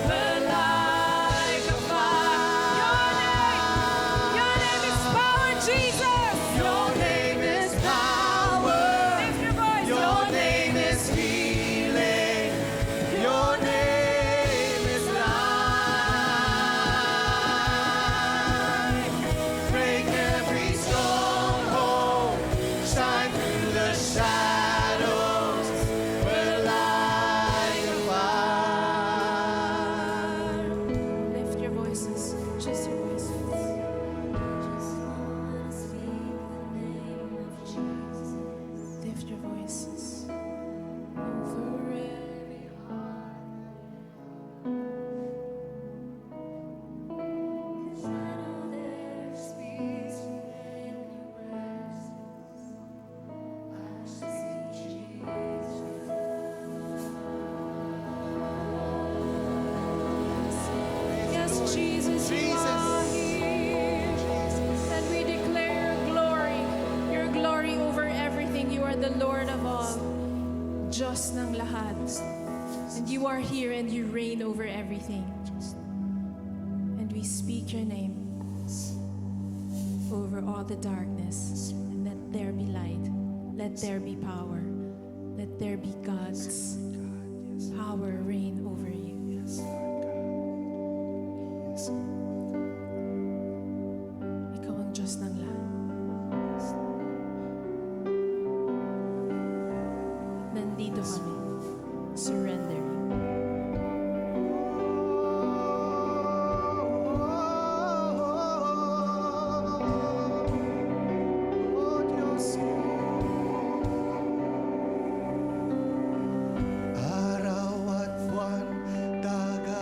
Burn like a fire. Your name is power, Jesus. Your name is power. Lift your voice. Your name is healing. Your name is life. Break every stronghold. Shine through the shadows. Burn like a fire. Lift your voices. Just your voices. Lift your voices. Over every Yes, Jesus, you are here. And we declare your glory over everything. You are the Lord of all. Diyos ng lahat. And you are here and you reign over everything. And we speak your name over all the darkness. And let there be light. Let there be power. Let there be God's power reign over you. Ikaw ang Diyos ng lahat. Nandito kami. Surrender. Araw at buwan, dagat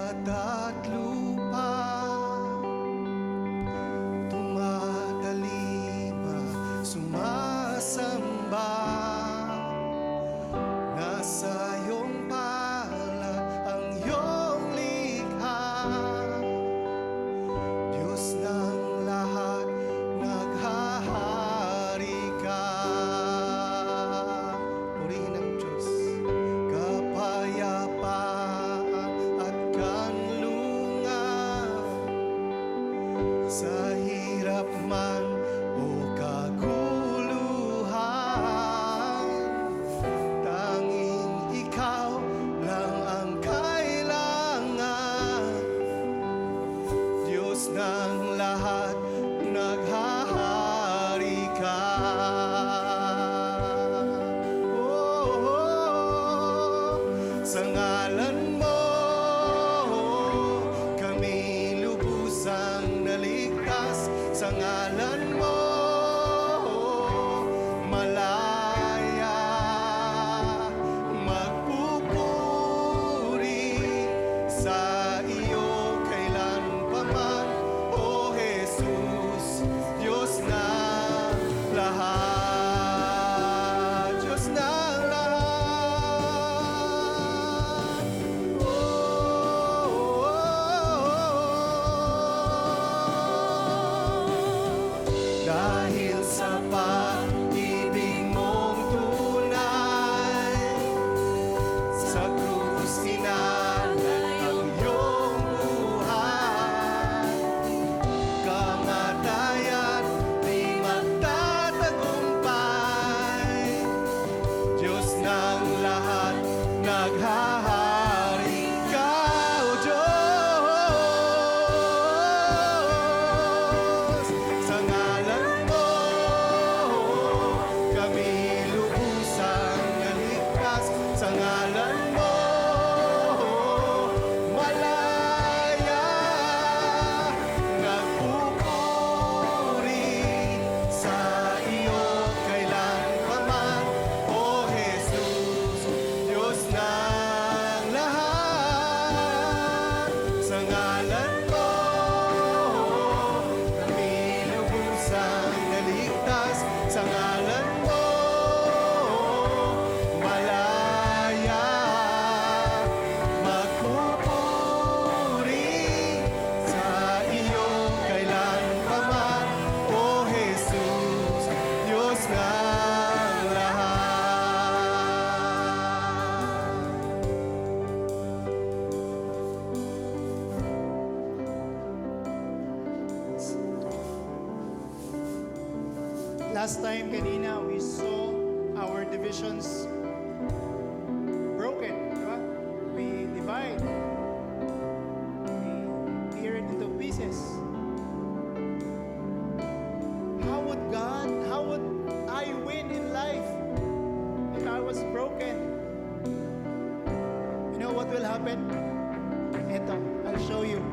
Last time, kanina, we saw our divisions broken. Diba? We divide. We tear it into pieces. How would I win in life if I was broken? You know what will happen? Ito, I'll show you.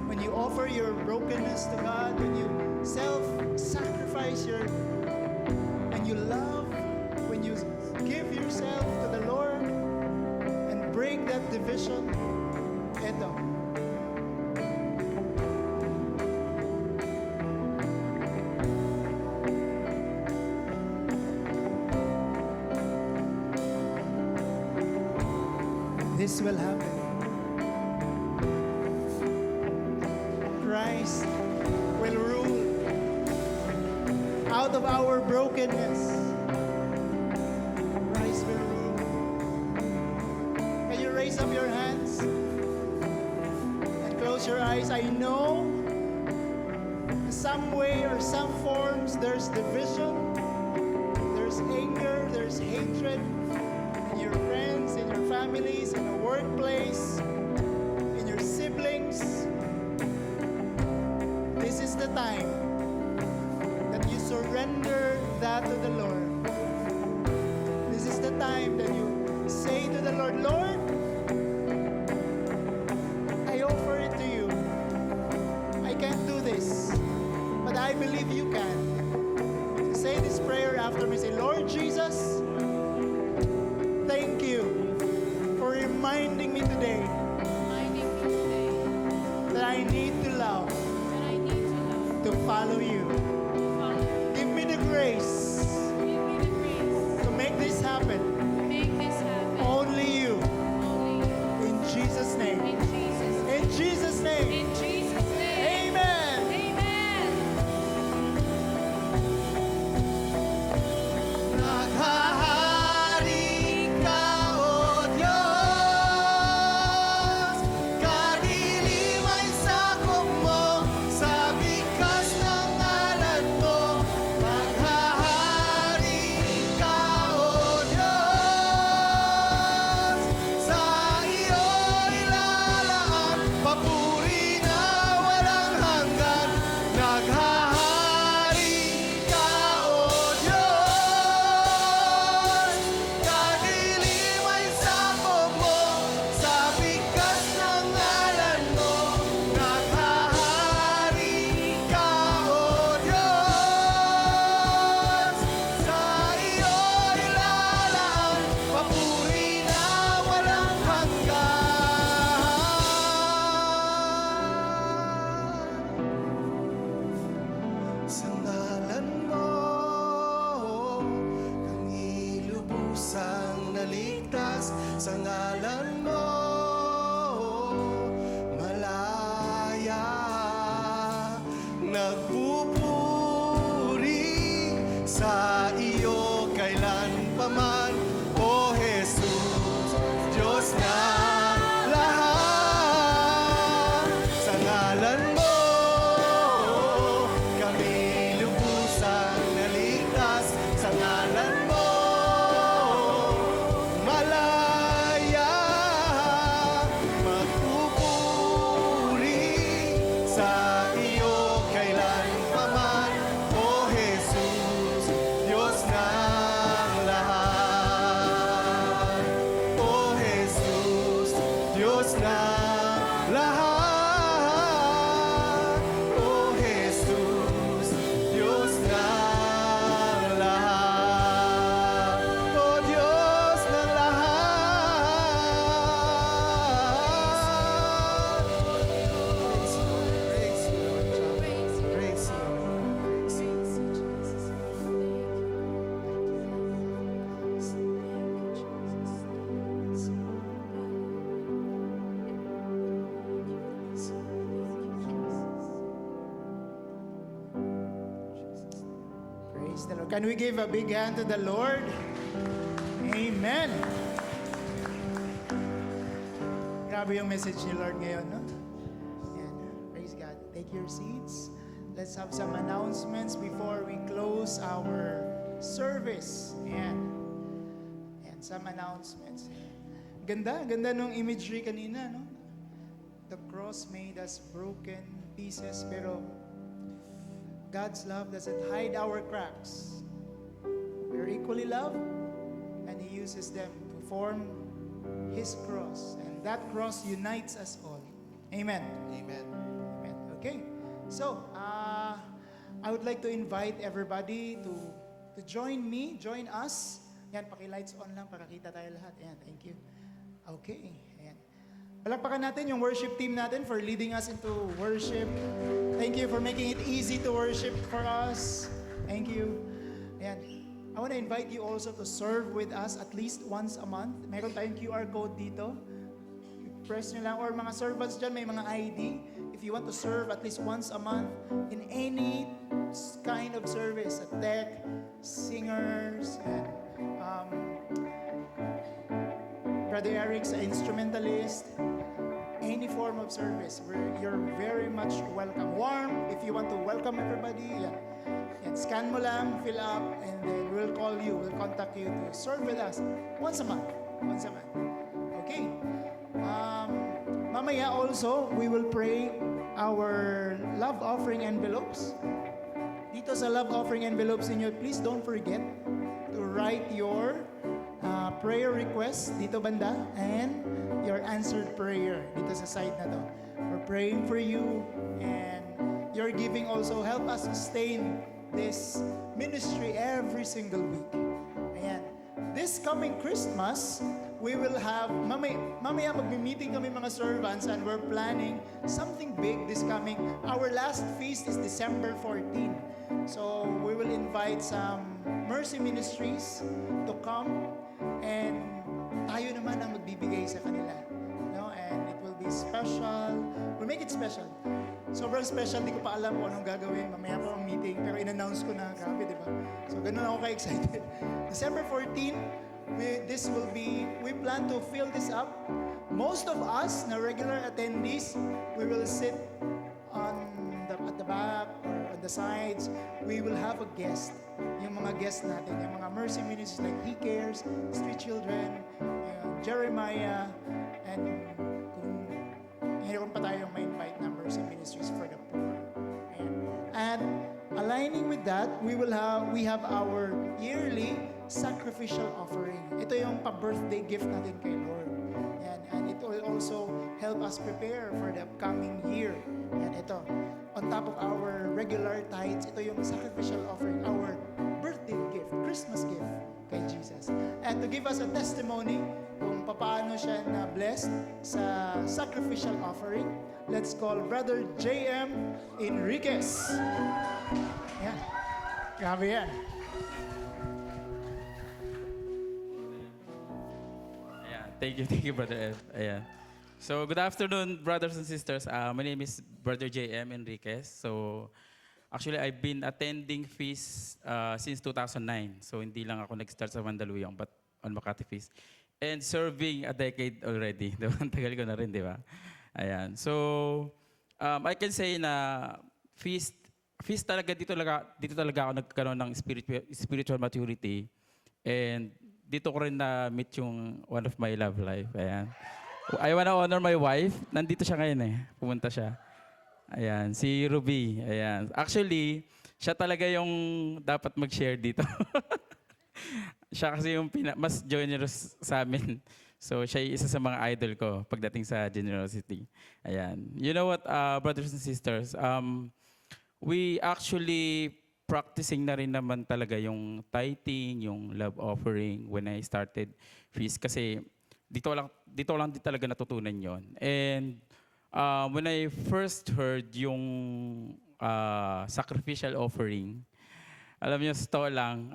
When you offer your brokenness to God, when you self-sacrifice when you love, when you give yourself to the Lord and break that division, ito. This will happen. Christ will rule out of our brokenness. Christ will rule. Can you raise up your hands and close your eyes? I know in some way or some forms there's division, there's anger, there's hatred in your friends, in your families, in the workplace, in your siblings. This is the time that you surrender that to the Lord. This is the time that you say to the Lord, Lord, I offer it to you. I can't do this, but I believe you can. So say this prayer after me. Say, Lord Jesus, thank you for reminding me today that I need to love, to follow you. Give me the grace to make this happen. Only you. In Jesus' name. In Jesus' name. Amen. Naghahari ka, O Diyos, kadiliway sakop mo, sa bigas ng ngalan mo. Naghahari ka, O Diyos, sa iyo'y lalaan, papuri na walang hanggan. Naghahari ka, O Diyos, kadiliway sakop mo, sa bigas ng ngalan mo. Naghahari ka, O Diyos, sa iyo'y lalaan, papuri na walang hanggan. Sa ngalan mo, kami lubusang naligtas. Sa ngalan mo, malaya nagpupuri sa iyo kailanpaman. O Jesus, Diyos na lahat. Sa ngalan mo, kami lubusang naligtas. Sa ngalan mo, malaya magpupuri sa iyo kailanpaman. O Jesus, Diyos ng lahat. O Jesus, Diyos ng lahat. O Jesus, Diyos ng lahat. O Diyos ng lahat. Praise you, Lord. Praise you. Praise the Lord. Can we give a big hand to the Lord? Amen. Grabe yung message ni Lord ngayon, no? Yan. Praise God. Take your seats. let's have some announcements before we close our service. Ayan. Ayan, some announcements. Ganda nung imagery kanina, no? The cross made us broken pieces, pero God's love doesn't hide our cracks. We're equally loved, and He uses them to form His cross. And that cross unites us all. Amen. Amen. Amen. Okay. So, I would like to invite everybody to join me, join us. Yan, paki-lights on lang para kita tayo lahat. Ayan, thank you. Okay. Ayan. Palakpakan natin yung worship team natin for leading us into worship. Thank you for making it easy to worship for us. Thank you. Ayan. I want to invite you also to serve with us at least once a month. Meron tayong QR code dito. Press nyo lang. Or mga servants dyan, may mga ID. If you want to serve at least once a month in any kind of service, a tech, singers, and Brother Eric's an instrumentalist, any form of service, you're very much welcome. Warm, if you want to welcome everybody, yan, scan mo lang, fill up, and then we'll call you, we'll contact you to serve with us once a month. Okay. Mamaya also, we will pray our love offering envelopes. Dito sa love offering envelopes ninyo, please don't forget to write your prayer request dito banda and your answered prayer dito sa side na to. We're praying for you, and your giving also help us sustain this ministry every single week. Ayan. This coming Christmas, we will have, mamaya magmi-meeting kami mga servants, and we're planning something big this coming. Our last feast is December 14. So we will invite some Mercy Ministries to come, and tayo naman ang magbibigay sa kanila. No? And it will be special. We'll make it special. Sobrang special, di ko pa alam kung anong gagawin. Mamaya pa ang meeting, pero in-announce ko na. Grabe, di ba? So ganun ako ka-excited. December 14, we plan to fill this up. Most of us na regular attendees, we will sit at the back or on the sides. We will have a guest. Yung mga guests natin, yung mga Mercy Ministries like He Cares, Street Children, Jeremiah, and kung mayroon pa tayong ma-invite na Mercy Ministries for the poor. And aligning with that, we have our yearly sacrificial offering. Ito yung pa-birthday gift natin kay Lord. And it will also help us prepare for the upcoming year. And ito, on top of our regular tithes, ito yung sacrificial offering, our birthday gift, Christmas gift kay Jesus. And to give us a testimony kung paano siya na-blessed sa sacrificial offering, let's call Brother J.M. Enriquez. Yan. Grabe yan. Thank you, Brother F. Ayan. So, good afternoon, brothers and sisters. My name is Brother J.M. Enriquez. So, actually, I've been attending feast since 2009. So, hindi lang ako nag-start sa Mandaluyong, but on Makati Feast. And serving a decade already. Diba? Ang tagal ko na rin, di ba? Ayan. So, I can say na feast talaga, dito talaga ako nagkaroon ng spiritual maturity. And dito ko rin na-meet yung one of my love life. Ayan. I wanna honor my wife. Nandito siya ngayon eh. Pumunta siya. Ayan. Si Ruby. Ayan. Actually, siya talaga yung dapat mag-share dito. Siya kasi yung mas generous sa amin. So, siya yung isa sa mga idol ko pagdating sa generosity. Ayan. You know what, brothers and sisters? We actually practicing na rin naman talaga yung tithing, yung love offering when I started feast. Kasi dito lang din talaga natutunan yon. And when I first heard yung sacrificial offering, alam niyo, sa totoo lang,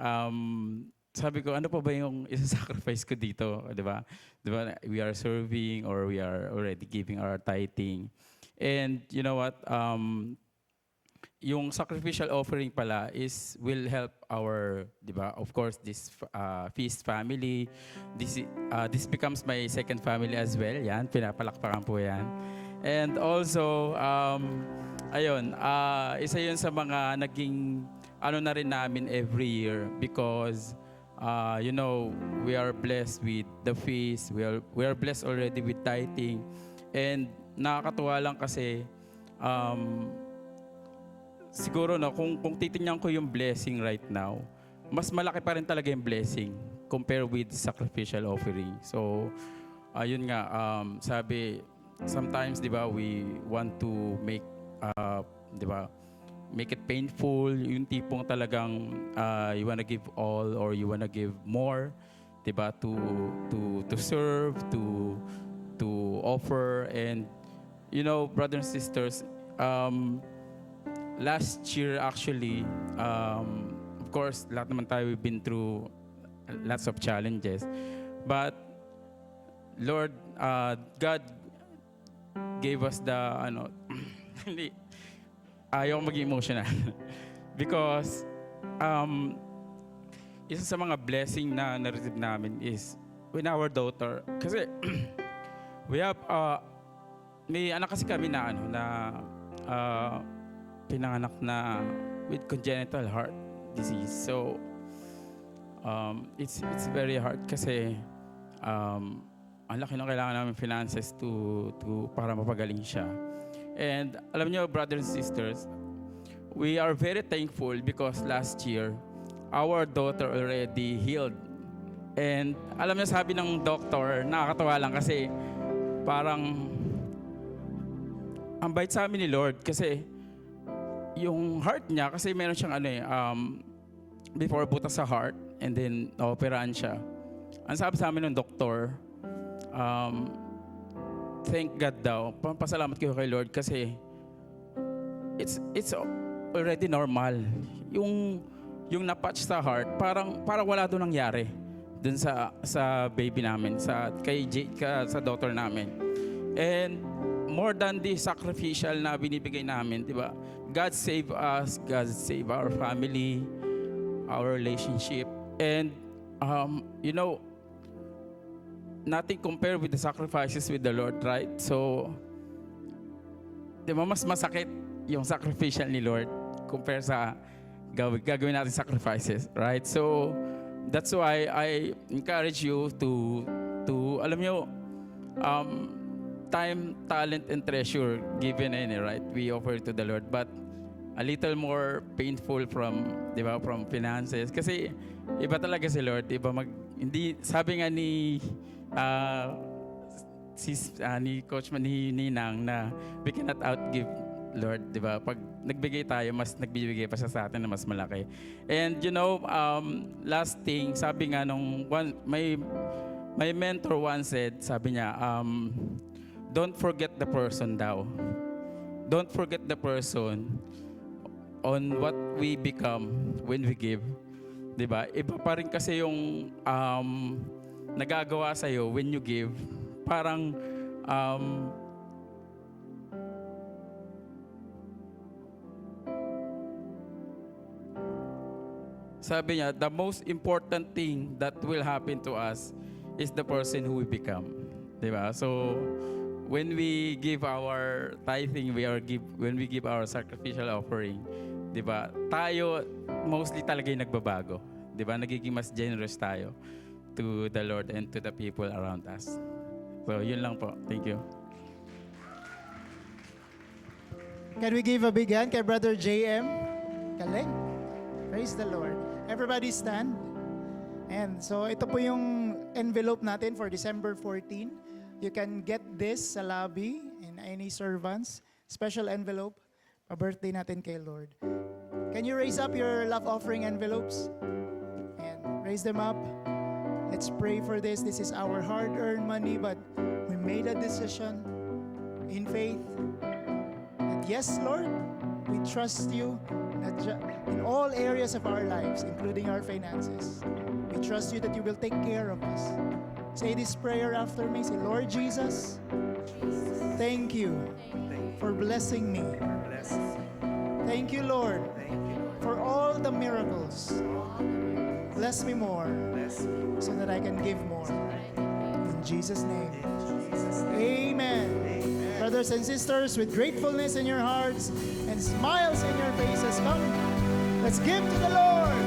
sabi ko, ano pa ba yung isa-sacrifice ko dito? Diba? We are serving or we are already giving our tithing. And you know what? Yung sacrificial offering pala will help our, di ba? Of course, this feast family. This becomes my second family as well. Yan, pinapalakpakan po yan. And also, ayun, isa yun sa mga naging ano na rin namin every year because you know, we are blessed with the feast. We are blessed already with tithing. And nakakatuwa lang kasi siguro no, kung titingnan ko yung blessing right now, mas malaki pa rin talaga yung blessing compared with sacrificial offering. So, ayun nga, sabi, sometimes, di ba, we want to make, di ba, make it painful, yung tipong talagang you wanna give all or you wanna give more, di ba, to serve, to offer. And, you know, brothers and sisters, last year actually, of course, lahat naman tayo, we've been through lots of challenges. But, Lord, God gave us the, hindi, ayaw maging emotional. Because, isa sa mga blessing na na-receive namin is when our daughter, kasi, we have, may anak kasi kami na, pinanganak na with congenital heart disease. So, it's very hard kasi, ang laki ng kailangan namin finances para mapagaling siya. And alam niyo, brothers and sisters, we are very thankful because last year, our daughter already healed. And alam niyo, sabi ng doctor, nakakatawa lang kasi parang ang bait sa amin ni Lord kasi yung heart niya, kasi meron siyang before butas sa heart and then operahan siya. Ang sabi sa amin ng doktor, thank God daw. Pasalamat kayo kay Lord kasi it's already normal. Yung na-patch sa heart, parang wala doon nangyari dun sa baby namin, sa daughter namin. And more than the sacrificial na binibigay namin, di ba? God save us, God save our family, our relationship. And you know, nothing compared with the sacrifices with the Lord, right? So, di ba, mas masakit yung sacrificial ni Lord compare sa gagawin natin sacrifices, right? So, that's why I encourage you to alam nyo, time, talent, and treasure given right? We offer to the Lord, but a little more painful from, di ba, from finances. Kasi, iba talaga si Lord, iba hindi, sabi nga ni ni Coach ni Ninang na we cannot outgive Lord, di ba? Pag nagbigay tayo, mas nagbibigay pa siya sa atin na mas malaki. And you know, last thing, sabi nga nung my mentor once said, sabi niya, don't forget the person daw. Don't forget the person on what we become when we give. Di ba? Iba pa rin kasi yung nagagawa sa'yo when you give, parang sabi niya, the most important thing that will happen to us is the person who we become. Diba? So, when we give our tithing, when we give our sacrificial offering, diba, tayo mostly talaga yung nagbabago. Diba? Nagiging mas generous tayo to the Lord and to the people around us. So, yun lang po. Thank you. Can we give a big hand kay Brother JM? Galing. Praise the Lord. Everybody stand. And so, ito po yung envelope natin for December 14. You can get this sa lobby in any servants. Special envelope. Pa-birthday natin kay Lord. Can you raise up your love offering envelopes? And raise them up. Let's pray for this. This is our hard-earned money, but we made a decision in faith that yes, Lord, we trust you in all areas of our lives, including our finances. We trust you that you will take care of us. Say this prayer after me. Say, Lord Jesus, thank you for blessing me. Thank you, Lord, for all the miracles. Bless me more so that I can give more. In Jesus' name. Amen. Brothers and sisters, with gratefulness in your hearts and smiles in your faces, come, let's give to the Lord.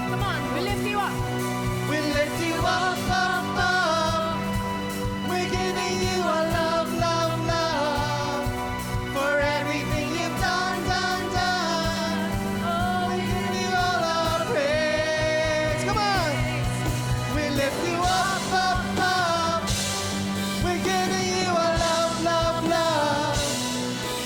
Come on, we lift you up. We lift you up, up, up. We're giving you our love, love, love. For everything you've done, done, done. Oh, we give you all our praise. Come on. We lift you up, up, up. We're giving you our love, love, love.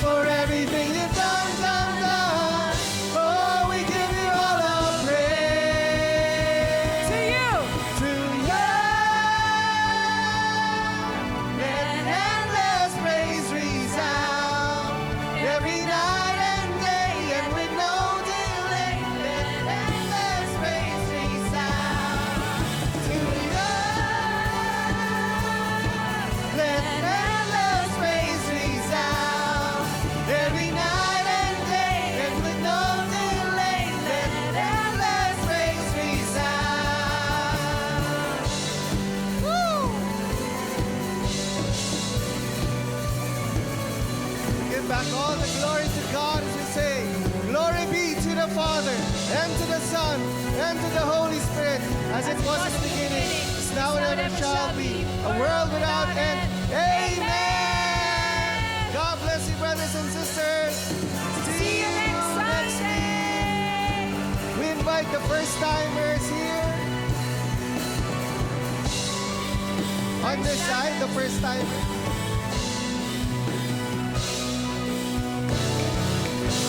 For everything you've done, done, done. Oh, we give you all our praise. To you. To you, let endless praise resound every night and day, and with no delay. Let endless praise resound to you. Let endless praise resound every night and day, and with no delay. Let endless praise resound. Give back all the glory to God as we say, glory be to the Father, and to the Son, and to the Holy Spirit, as it was in the beginning, is now and ever shall be, a world without end. Amen. God bless you, brothers and sisters. See you next Sunday. We invite the first-timers here. On this side, the first-timers.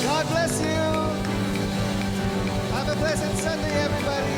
God bless you. Have a pleasant Sunday, everybody.